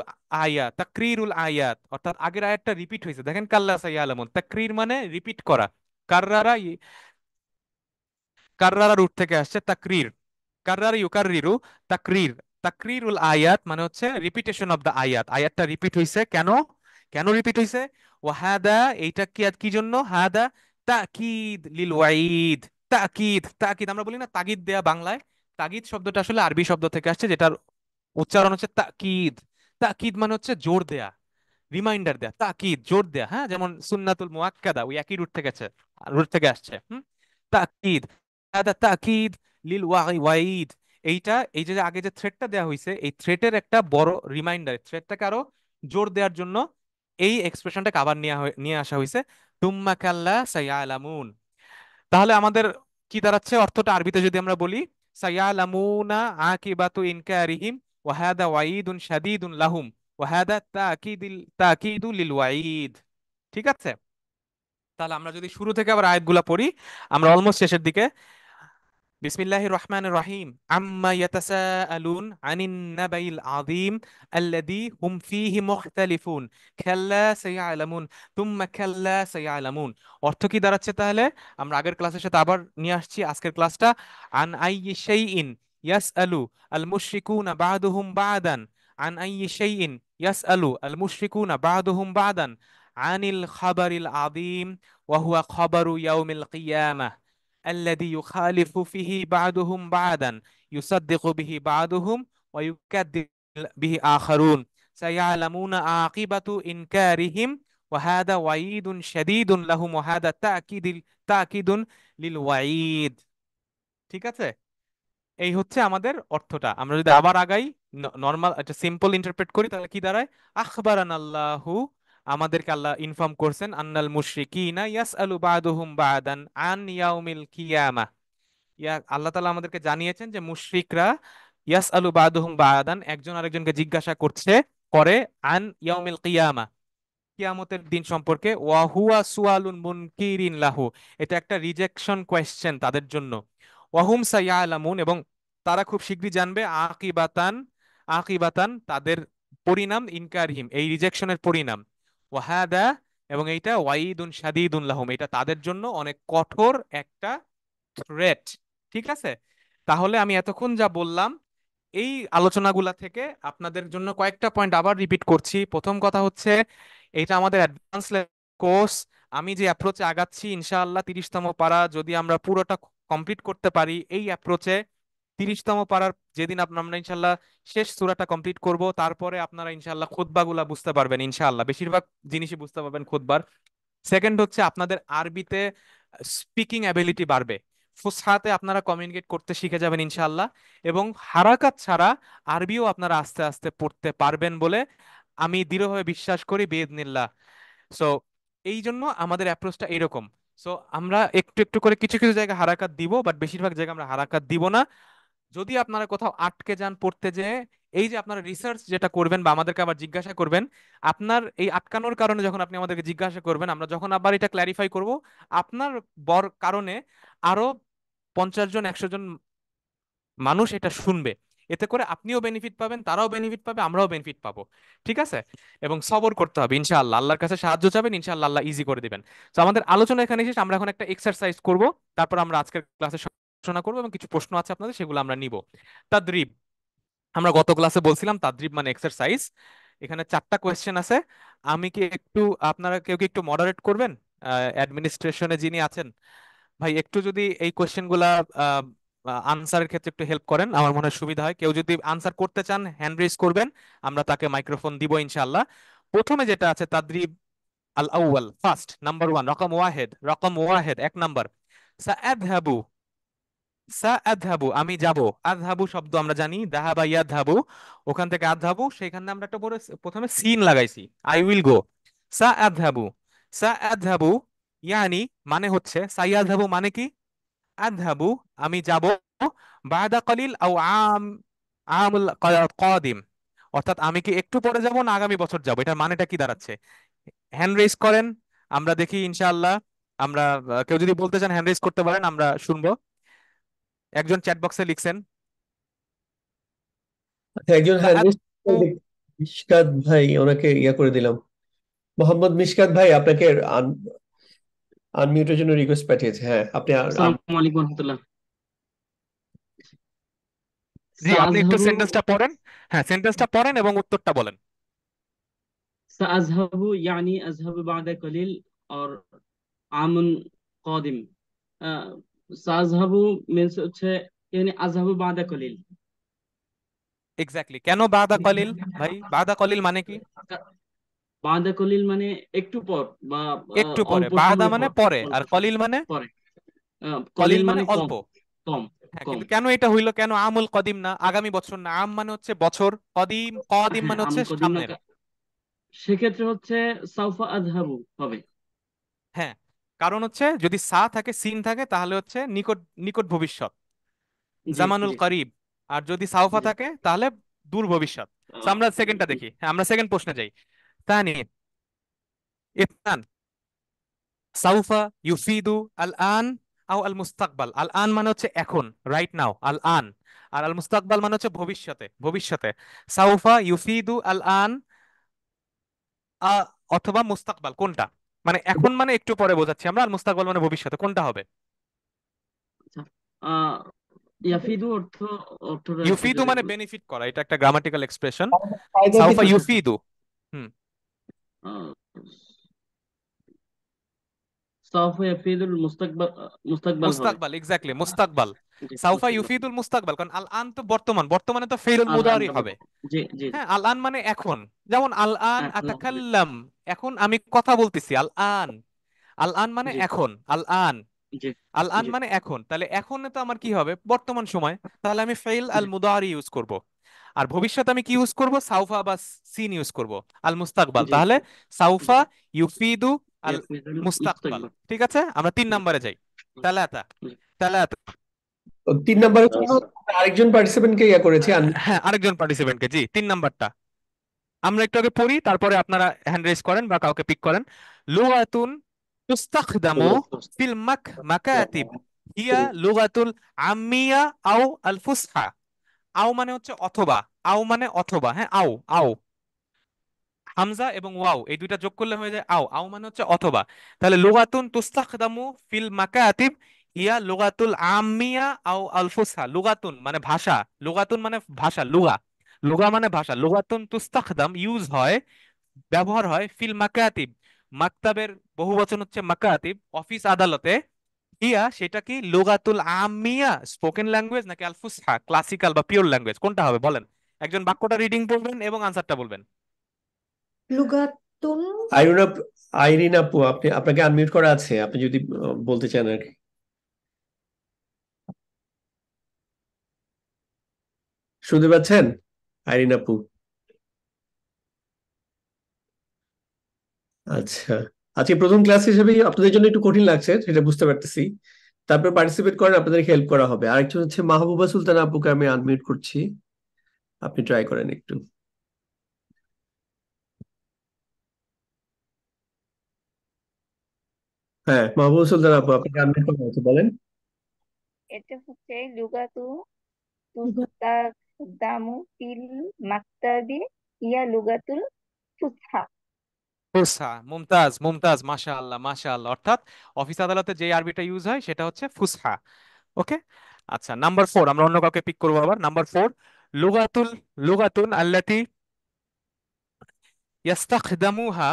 তাকরিরুল আয়াত, অর্থাৎ আগের আয়াতটা রিপিট হয়েছে। দেখেন কাল্লা সাইয়ালামুন, তাকরির মানে রিপিট করা, কাররারা, কাররারা রুট থেকে আসছে তাকরির, কাররার ইউকাররিরু, তাকরির, তাকরিরুল আয়াত মানে হচ্ছে রিপিটেশন অফ দা আয়াত, আয়াতটা রিপিট হইছে কেন? কেন রিপিট হইছে? ও হাদা, এইটা কি কি জন্য? হাদা তাকিদ লিল ওয়াইদ, তাকিদ, তাকিদ আমরা বলি না তাগিদ দেয়া বাংলায়, তাগিদ শব্দটা আসলে আরবি শব্দ থেকে আসছে, যেটার উচ্চারণ হচ্ছে তাকিদ। তাকিদ মানে হচ্ছে জোর দেয়া, রিমাইন্ডার দেয়া, তাকিদ জোর দেয়া। হ্যাঁ, যেমন সুন্নাতুল মুআক্কাদা, ওই একই রুট থেকে আছে, রুট থেকে আসছে। তাকিদ, হাদা তাকিদ লিল ওয়াইদ, এইটা, এই যে যে আগে যে থ্রেডটা দেয়া হয়েছে, এই থ্রেটের একটা বড় রিমাইন্ডার, থ্রেডটাকে আরো জোর দেওয়ার জন্য এই এক্সপ্রেশনটাকে আবার নিয়ে আসা হয়েছে, তুম্মা কাল্লা সায়ালামুন। তাহলে আমাদের কি দাঁড়াচ্ছে অর্থটা আরবিতে যদি আমরা বলি? সায়ালামুনা আকিবাতু ইনকারিহিম ওয়া হাদা ওয়াইদুন শাদীদুন লাহুম ওয়া হাদা তাকিদু লিল ওয়াইদ। ঠিক আছে। তাহলে আমরা যদি শুরু থেকে আবার আয়াতগুলা পড়ি, আমরা অলমোস্ট শেষের দিকে। বিসমিল্লাহির রহমানির রহিম। আম্মা ইয়াতাসাআলুন আনিন নাবাইল আযীম আল্লাযী হুম ফীহি মুখতালিফুন কাল্লা সায়ালামুন তুম্মা কাল্লা সায়ালামুন। অর্থ কি দাঁড়াচ্ছে তাহলে? আমরা আগের ক্লাসের সাথে আবার নিয়ে আসছি আজকের ক্লাসটা। আন আইয়ি শাইইন ইয়াসআলু আল মুশরিকুনা বা'দুহুম বা'দান, আন আইয়ি শাইইন ইয়াসআলু আল মুশরিকুনা বা'দুহুম বা'দান আনিল খাবারিল আযীম ওয়া হুয়া খাবারু ইয়াউমিল কিয়ামাহ الذي يخالف فيه بعضهم بعضا يصدق به بعضهم ويكذب به آخرون سيعلمون عاقبة إنكارهم وهذا وعيد شديد لهم وهذا تأكيد للوعيد. ঠিক আছে, এই হচ্ছে আমাদের অর্থটা। আমরা যদি আবার আগাই, নর্মাল একটা সিম্পল ইন্টারপ্রেট করি, তাহলে কি দাঁড়ায়? আখবারান আল্লাহু, আমাদেরকে আল্লাহ ইনফর্ম করছেন, আন্নাল মুশরিকিনা ইয়াসআলু বা'দুহুম বা'দান আন ইয়াউমিল কিয়ামা, আল্লাহ তাআলা আমাদেরকে জানিয়েছেন যে মুশরিকরা ইয়াসআলু বা'দুহুম বা'দান, একজন আরেকজনকে জিজ্ঞাসা করে আন ইয়াউমিল কিয়ামা, কিয়ামতের দিন সম্পর্কে, ওয়া হুয়া সুআলুন মুনকিরিন লাহু, এটা একটা রিজেকশন কোয়েশ্চেন তাদের জন্য। ওয়াহুম সায়ালামুন, এবং তারা খুব শীঘ্রই জানবে, আকিবাতান তাদের পরিণাম, ইনকারহিম এই রিজেকশনের পরিণাম, ওয়াহাদা এবং এইটা, ওয়াইদুন শাদীদুন লাহুম এটা তাদের জন্য অনেক কঠোর একটা থ্রেট। ঠিক আছে, তাহলে আমি এতক্ষণ যা বললাম এই আলোচনাগুলা থেকে আপনাদের জন্য কয়েকটা পয়েন্ট আবার রিপিট করছি। প্রথম কথা হচ্ছে, এটা আমাদের অ্যাডভান্স কোর্স। আমি যে অ্যাপ্রোচে আগাচ্ছি, ইনশাআল্লাহ 30তম পারা যদি আমরা পুরোটা কমপ্লিট করতে পারি এই অ্যাপ্রোচে, 30তম পারার যেদিন আমরা ইনশাআল্লাহ শেষ সূরাটা কমপ্লিট করব, তারপরে আপনারা ইনশাআল্লাহ খুতবাগুলা বুঝতে পারবেন, ইনশাআল্লাহ বেশিরভাগ জিনিসই বুঝতে পারবেন খুতবার। সেকেন্ড হচ্ছে, আপনাদের আরবিতে স্পিকিং অ্যাবিলিটি বাড়বে, ফুসহাতে আপনারা কমিউনিকেট করতে শিখে যাবেন ইনশাআল্লাহ, এবং হারাকাত ছাড়া আরবিও আপনারা আস্তে আস্তে পড়তে পারবেন বলে আমি দৃঢ়ভাবে বিশ্বাস করি বিইذনিল্লাহ। সো এই জন্য আমাদের অ্যাপ্রোচটা এরকম। সো আমরা একটু একটু করে কিছু কিছু জায়গায় হারাকাত দিব, বাট বেশিরভাগ জায়গায় আমরা হারাকাত দিব না। যদি আপনারা কোথাও আটকে যান পড়তে যেয়ে, এই যে আপনারা রিসার্চ যেটা করবেন বা আমাদেরকে আবার জিজ্ঞাসা করবেন, আপনার এই আটকানোর কারণে যখন আপনি আমাদেরকে জিজ্ঞাসা করবেন, আমরা যখন আবার এটা ক্ল্যারিফাই করব, আপনার কারণে আরো 50 জন 100 জন মানুষ এটা শুনবে। এতে করে আপনিও বেনিফিট পাবেন, তারাও বেনিফিট পাবে, আমরাও বেনিফিট পাবো। ঠিক আছে, এবং সবর করতে হবে ইনশাআল্লাহ, আল্লাহর কাছে সাহায্য চাবেন, ইনশাআল্লাহ আল্লাহ ইজি করে দিবেন। তো আমাদের আলোচনা এখানে শেষ, আমরা এখন একটা এক্সারসাইজ করব, তারপর আমরা আজকের ক্লাসে আলোচনা করবো এবং কিছু প্রশ্ন আছে আপনাদের, সেগুলো আমরা নিব। তাদরিব, আমরা গত ক্লাসে বলছিলাম তাদরিব মানে এক্সারসাইজ। এখানে 4টা কোয়েশ্চেন আছে। আমি কি একটু, আপনারা কেউ কি একটু মডারেট করবেন, অ্যাডমিনিস্ট্রেশনে যিনি আছেন? ভাই একটু যদি এই কোয়েশ্চেন গুলা আনসারের ক্ষেত্রে একটু হেল্প করেন, আমার মনে হয় সুবিধা হয়। কেউ যদি আনসার করতে চান হ্যান্ড রেজ করবেন, আমরা তাকে মাইক্রোফোন দিব ইনশাআল্লাহ। প্রথমে যেটা আছে তাদরিব আল আউয়াল, ফার্স্ট নাম্বার ওয়ান, রকম ওয়াহেদ 1 নাম্বার, সাআযহাবু। সাআযহাবু আমি যাব, আযহাবু শব্দ আমরা জানি যাহাবা ইয়াযহাবু, ওখান থেকে আযহাবু, সেখানে আমরা একটা বড় প্রথমে সিন লাগাইছি, আই উইল গো। সাআযহাবু, সাআযহাবু ইয়ানি মানে হচ্ছে, সাইয়াযহাবু মানে কি, আযহাবু আমি যাব, বাদা কলিল আও আমুল কাদিম, অর্থাৎ আমি কি একটু পরে যাব না আগামী বছর যাব, এটার মানেটা কি দাঁড়াচ্ছে? হ্যান্ড রেজ করেন, আমরা দেখি ইনশাআল্লাহ। আমরা কেউ যদি বলতে চান হ্যান্ড রেজ করতে পারেন, আমরা শুনবো। একজন চ্যাট বক্সে লিখছেন আচ্ছা, একজন হ্যান্ড সাআদহু। মিশকাত ভাই, ওনাকে ইয়া করে দিলাম। মোহাম্মদ মিশকাত ভাই আপনাকে আনমিউটের জন্য রিকোয়েস্ট পাঠিয়েছে। হ্যাঁ, আপনি আসসালামু আলাইকুম রহমতুল্লাহ। জি, আপনি একটু সাআযহাবু সেন্টেন্সটা পড়েন। হ্যাঁ, সেন্টেন্সটা পড়েন এবং উত্তরটা বলেন। সাআযহাবু ইয়ানি আযহাবু বা'দা কলিল और আমুন কাদিম। আহ, সাআযহাবু মিন্স হচ্ছে ইয়ানি আযহাবু বা'দা কলিল। এক্স্যাক্টলি, কেন বাদা কলিল? ভাই বাদা কলিল মানে কি? বা'দা কলিল মানে একটু পর বা একটু পরে, অল্প বাদা সময় মানে পর, পরে, অল্প আর সময় কলিল মানে? পরে। কলিল কলিল মানে মানে অল্প। কম, কম, হ্যাঁ, কম। কিন্তু কেন এটা হইলো, কেন আমুল কদিম না আগামী বছর না? আম মানে হচ্ছে বছর, কদিম কদিম হ্যাঁ, মানে আম হচ্ছে কদিম না সামনের। সেক্ষেত্রে হচ্ছে সাউফা আযহাবু হবে। হ্যাঁ, কারণ হচ্ছে যদি সা থাকে সিন থাকে তাহলে হচ্ছে নিকট, নিকট ভবিষ্যৎ, জি, জামানুল জি, করিব। আর যদি সাউফা জি। থাকে তাহলে দূর ভবিষ্যৎ। So আহ, আমরা সেকেন্ডটা দেখি, হ্যাঁ আমরা সেকেন্ড প্রশ্নে যাই। তানি ইফতান সাউফা ইউফিদু আল আন আও আল মুস্তাকবাল। আল আন মানে হচ্ছে এখন, রাইট নাও, আল আন। আর আল মুস্তাকবাল মানে হচ্ছে ভবিষ্যতে, ভবিষ্যতে। সাউফা ইউফিদু আল আন আ, অথবা মুস্তাকবাল, কোনটা? মানে এখন মানে একটু পরে বোঝাচ্ছি আমরা, আর মুস্তাকবাল মানে ভবিষ্যতে, কোনটা হবে? আচ্ছা, আহ ইয়াফিদু অর্থ, অর্থটা একটু ইউফিদু যদি মানে বলেন। বেনিফিট করা, এটা একটা গ্রামাটিক্যাল এক্সপ্রেশন। ফায়দা সাউফা কিছু না। ইউফিদু। হুম। আহ, সাউফা ইয়াফিদুল মুস্তাকবাল, মুস্তাকবাল হবে। মুস্তাকবাল, এক্স্যাক্টলি, আহ, মুস্তাকবাল। জি, সাউফা মুস্তাকবাল। ইউফিদুল মুস্তাকবাল, কারণ আল আন তো বর্তমান, বর্তমানে তো ফেইলুল আল আন মুদারি হবে। হবে। জি জি জি। হ্যাঁ, আল আন মানে এখন। যেমন আল আন আল্লাহ হবে। আতাকাল্লাম, এখন আমি কথা বলতেছি, আল আন। আল আন মানে জি এখন, আল আন। জি আল আন জি মানে এখন, তাহলে এখন তো আমার কি হবে, বর্তমান সময়। তাহলে আমি ফেইল আল জি মুদারি ইউজ করব। আর ভবিষ্যতে আমি কি ইউজ করব? সাউফা বা সিন ইউজ করব, আল মুস্তাকবাল। জি তাহলে জি। সাউফা ইউফিদু আল ইয়াফিদুল মুস্তাকবাল। মুস্তাকবাল। ঠিক আছে, আমরা 3 নম্বরে যাই। তালাতা, জি তালাতা। তো 3 নম্বরের জন্য আরেকজন পার্টিসিপেন্টকে ইয়া করেছি হ্যাঁ, আরেকজন পার্টিসিপেন্টকে, জি, 3 নাম্বারটা আমরা একটু আগে পড়ি, তারপরে আপনারা হ্যান্ড রেজ করেন বা কাউকে পিক করেন। লুগাতুন তুস্তাখদামু ফিল মাকাতিব হিয়া লুগাতুল আম্মিয়া আও আল ফুসহা। আও মানে হচ্ছে অথবা, আও মানে অথবা, হ্যাঁ, আও, আও। হামজা এবং ওয়াও এই দুইটা যোগ করলে হয়ে যায় আও, আও মানে হচ্ছে অথবা। তাহলে লুগাতুন তুস্তাখদামু ফিল মাকাতিব হিয়া লুগাতুল আম্মিয়া আও আল ফুসহা। লুগাতুন মানে ভাষা, লুগাতুন মানে ভাষা, লুগা, লুগা মানে ভাষা। লুগাতুন তুস্তাখদাম ইউজ হয়, ব্যবহার হয়, ফিল মাকাতিব, মাকতাবের বহুবচন হচ্ছে মাকাতিব, অফিস আদালতে। হিয়া সেটা কি, লুগাতুল আমিয়া স্পোকেন ল্যাঙ্গুয়েজ, নাকি আল ফুসহা ক্লাসিক্যাল বা পিওর ল্যাঙ্গুয়েজ, কোনটা হবে বলেন? একজন বাক্যটা রিডিং করবেন এবং আনসারটা বলবেন। লুগাতুন। আইরিনা, আইরিন আপু, আপনাকে আনমিউট করা আছে, আপনি যদি বলতে চান আর কি। শুনতে পাচ্ছেন আইরিন আপু? আচ্ছা, আজকে প্রথম ক্লাস হিসেবে আপনাদের জন্য একটু কঠিন লাগছে, সেটা বুঝতে পারতেছি। তারপর পার্টিসিপেট করেন, আপনাদের হেল্প করা হবে। আরেকজন হচ্ছে মাহবুবা সুলতান আপুকে আমি আনমিউট করছি, আপনি ট্রাই করেন একটু। হ্যাঁ, মাহবুবা সুলতান আপু, আপনাকে আনমিউট করা হচ্ছে, বলেন। এটা হচ্ছে লুগাতু তুস্তাখদামু ফিল মাকতাবি ইয়া লুগাতুল ফুসহা। ফুসহা, মুমতাজ, মুমতাজ, মাশাআল্লাহ, মাশাআল্লাহ। অর্থাৎ অফিস আদালতে যে আরবিটা ইউজ হয় সেটা হচ্ছে ফুসহা। ওকে। আচ্ছা, নাম্বার 4, আমরা অন্য কাউকে পিক করবো আবার। নাম্বার 4, লুগাতুল, লুগাতুন আল্লাতি ইয়াস্তাখদামুহা,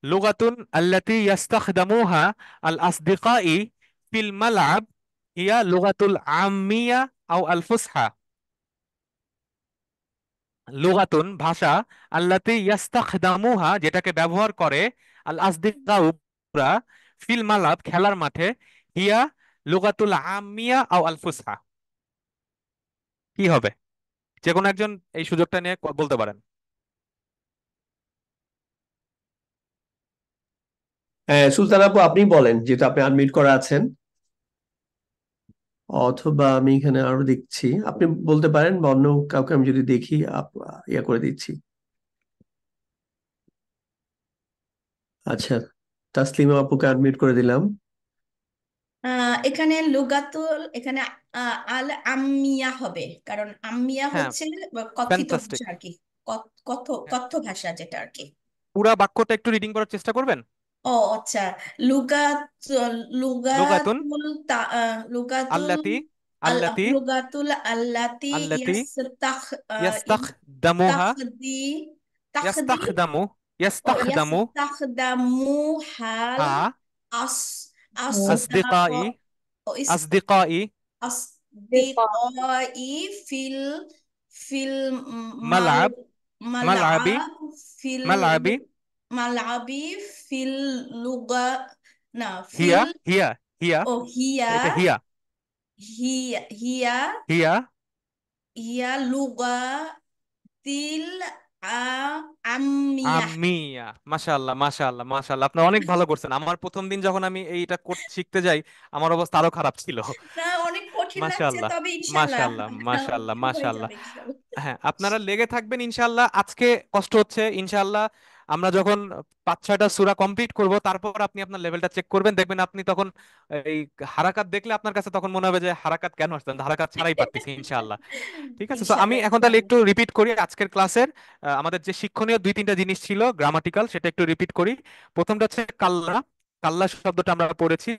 লুগাতুন আল্লাতি ইয়াস্তাখদামুহা আল আসদিকাই ফিল মালআব হিয়া লুগাতুল আম্মিয়া আও আল ফুসহা। লুগাতুন ভাষা, আল্লাতি ইয়াস্তাখদামুহা যেটাকে ব্যবহার করে, আল আসদিকাউরা, ফিল মালাব খেলার মাঠে, হিয়া লুগাতুল আম্মিয়া আও আল ফুসহা। কি হবে? যে কোনো একজন এই সুযোগটা নিয়ে বলতে পারেন। হ্যাঁ, সুলতান আপু, আপনি বলেন, যেহেতু আপনি আনমিউট করা আছেন। অথবা আমি এখানে আরো দেখছি, আপনি বলতে পারেন, বা অন্য কাউকে আমি যদি দেখি ইয়া করে দিচ্ছি। আচ্ছা, তাসলিমা আপুকে আনমিউট করে দিলাম। এখানে লুগাতুল, এখানে আল আম্মিয়া হবে, কারণ আম্মিয়া হ্যাঁ, হচ্ছে কথিত ফ্যান্টাস্টিক। ভাষা আর কি। কথ্য ভাষা যেটা আর কি। পুরা বাক্যটা একটু রিডিং করার চেষ্টা করবেন। ও আচ্ছা। লুগাত লুগাতুন লুগাতুল আল্লাতি, আল্লাতি, লুগাতুল আল্লাতি আল্লাতি ইয়াস্তাখ ইয়াস্তাখদামুহা, তাখদি তাখদি ইয়াস্তাখদামু, ও ইয়াস্তাখদামু ইয়াস্তাখদামু হাল হা আস আসদিকাই, ও আসদিকাই أصدقائي في মালআব, মালআবি, الملعب في মালআবি الملعب في اللغة نا في হিয়া, হিয়া, হিয়া, أو هي এটা হিয়া, هي হিয়া هي لغة العامية. আমিয়া। মাশাআল্লাহ, মাশাআল্লাহ, মাশাআল্লাহ, আপনি অনেক ভালো করছেন। আমার প্রথম দিন যখন আমি এইটা শিখতে যাই, আমার অবস্থা আরো খারাপ ছিল। না, অনেক কঠিন লাগছে, মাশাআল্লাহ, তবে ইনশাল্লাহ মাশাআল্লাহ, মাশাআল্লাহ, হয়ে মাশাআল্লাহ। যাবে ইনশাল্লাহ। হ্যাঁ, আপনারা লেগে থাকবেন ইনশাআল্লাহ। আজকে কষ্ট হচ্ছে ইনশাআল্লাহ, আমরা যখন 5-6টা সূরা কমপ্লিট করব, তারপর আপনি আপনার লেভেলটা চেক করবেন, দেখবেন আপনি তখন এই হারাকাত দেখলে আপনার কাছে তখন মনে হবে যে হারাকাত কেন আসছে, হারাকাত ছাড়াই পারতেছি ইনশাআল্লাহ। ঠিক আছে, তো আমি ইনশাল্লাহ এখন তাহলে ইনশাল্লাহ। একটু রিপিট করি আজকের ক্লাসের আমাদের যে শিক্ষণীয় 2-3টা জিনিস ছিল গ্রামাটিক্যাল, সেটা একটু রিপিট করি। প্রথমটা হচ্ছে কাল্লা। কাল্লা শব্দটা আমরা পড়েছি।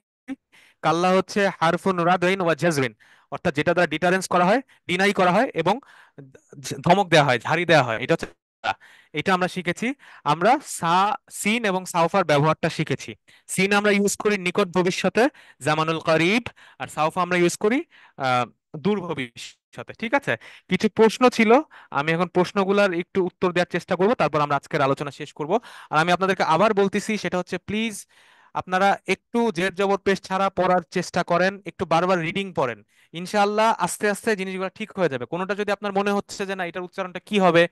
কাল্লা হচ্ছে হারফুন রাদাইন ওয়া জাজমিন, অর্থাৎ যেটা দ্বারা ডিটারেন্স করা হয়, ডিনাই করা হয় এবং ধমক দেওয়া হয়, ঝাড়ি দেওয়া হয়, এটা হচ্ছে কাল্লা। এটা আমরা শিখেছি। আমরা সিন এবং সাউফার ব্যবহারটা শিখেছি। সিন আমরা ইউজ করি নিকট ভবিষ্যতে, জামানুল করিব, আর সাউফা আমরা ইউজ করি আহ দূর ভবিষ্যতে। ঠিক আছে, কিছু প্রশ্ন ছিল, আমি এখন প্রশ্নগুলোর একটু উত্তর দেওয়ার চেষ্টা করব, তারপর আমরা আজকের আলোচনা শেষ করব। আর আমি আপনাদেরকে আবার বলতেছি, সেটা হচ্ছে প্লিজ আপনারা একটু জের জবর পেশ ছাড়া পড়ার চেষ্টা করেন, একটু বারবার রিডিং পড়েন। ইনশাআল্লাহ আস্তে আস্তে জিনিসগুলো ঠিক হয়ে যাবে। কোনোটা যদি আপনার মনে হচ্ছে যে না এটার উচ্চারণটা কি হবে,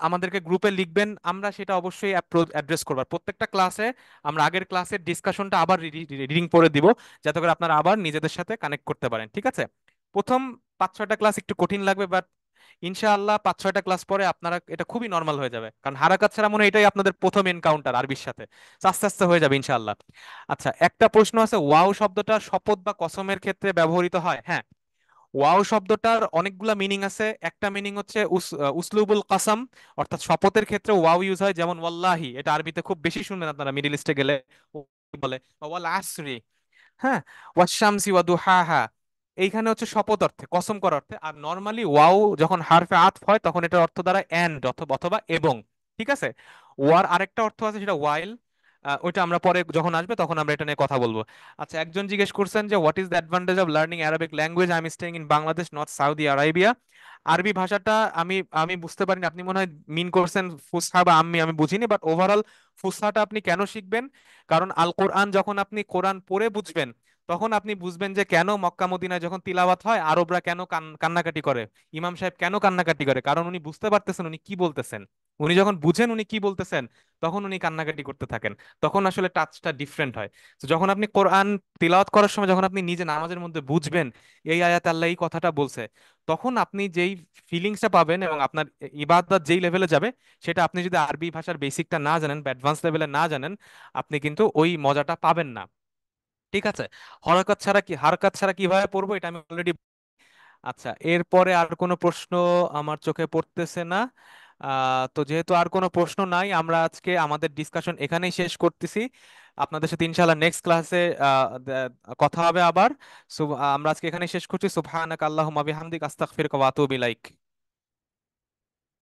আমাদেরকে গ্রুপে লিখবেন, আমরা সেটা অবশ্যই অ্যাড্রেস করব। আর প্রত্যেকটা ক্লাসে আমরা আগের ক্লাসের ডিসকাশনটা আবার রিডিং পড়ে দিব, যাতে করে আপনারা আবার নিজেদের সাথে কানেক্ট করতে পারেন। ঠিক আছে, প্রথম 5-6টা ক্লাস একটু কঠিন লাগবে, বাট ইনশাআল্লাহ 5-6টা ক্লাস পরে আপনারা এটা খুবই নর্মাল হয়ে যাবে, কারণ হারাকাত ছাড়া মনে হয় এটাই আপনাদের প্রথম এনকাউন্টার আরবির সাথে। তো আস্তে আস্তে হয়ে যাবে ইনশাআল্লাহ। আচ্ছা, একটা প্রশ্ন আছে, ওয়াও শব্দটা শপথ বা কসমের ক্ষেত্রে ব্যবহৃত হয়? হ্যাঁ, ওয়াও শব্দটার অনেকগুলা মিনিং আছে। একটা মিনিং হচ্ছে উসলুবুল কাসাম, অর্থাৎ শপথের ক্ষেত্রে ওয়াও ইউজ হয়, যেমন ওয়াল্লাহি, এটা আরবিতে খুব বেশি শুনবেন আপনারা, মিডিল ইস্টে গেলে বলে, বা ওয়াল আসরি, হ্যাঁ, ওয়াশামসি ওয়া দুহাহা, এইখানে হচ্ছে শপথ অর্থে, কসম করার অর্থে। আর নর্মালি ওয়াও যখন হারফে আতফ হয় তখন এটার অর্থ দ্বারা এন্ড অথবা অথবা এবং। ঠিক আছে, ওয়ার আরেকটা অর্থ আছে, সেটা ওয়াইল, ওইটা আমরা পরে যখন আসবে তখন আমরা এটা নিয়ে কথা বলবো। আচ্ছা, একজন জিজ্ঞেস করছেন যে what is the advantage of learning Arabic language, I am staying in Bangladesh not Saudi Arabia. আরবি ভাষাটা আমি আমি বুঝতে পারিনি, আপনি মনে হয় মিন করছেন ফুসহা বা আম্মি, আমি বুঝিনি, বাট ওভারঅল ফুসহাটা আপনি কেন শিখবেন? কারণ আল কোরআন যখন আপনি কোরআন পড়ে বুঝবেন, তখন আপনি বুঝবেন যে কেন মক্কা মদিনায় যখন তিলাওয়াত হয় আরবরা কেন কান্নাকাটি করে, ইমাম সাহেব কেন কান্নাকাটি করে, কারণ উনি বুঝতে পারতেছেন উনি কি বলতেছেন। উনি যখন বুঝেন উনি কি বলতেছেন, তখন উনি কান্নাকাটি করতে থাকেন। তখন আসলে টাচটা ডিফারেন্ট হয়। তো যখন আপনি কোরআন তিলাওয়াত করার সময়, যখন আপনি নিজে নামাজের মধ্যে বুঝবেন এই আয়াত আল্লাহ এই কথাটা বলছে, তখন আপনি যেই ফিলিংসটা পাবেন এবং আপনার ইবাদত যেই লেভেলে যাবে, সেটা আপনি যদি আরবি ভাষার বেসিকটা না জানেন বা অ্যাডভান্স লেভেলে না জানেন, আপনি কিন্তু ওই মজাটা পাবেন না। ঠিক আছে, হারকাত ছাড়া কিভাবে পড়বো এটা আমি অলরেডি। আচ্ছা, এরপরে আর কোনো প্রশ্ন আমার চোখে পড়তেছে না। তো যেহেতু আর কোনো প্রশ্ন নাই, আমরা আজকে আমাদের ডিসকাশন এখানেই শেষ করতেছি। আপনাদের সাথে ইনশাআল্লাহ নেক্সট ক্লাসে কথা হবে আবার। আমরা আজকে এখানেই শেষ করছি। সুবহানাকা আল্লাহুম্মা বিহামদিক আস্তাগফিরুকা ওয়া আতুবু ইলাইক।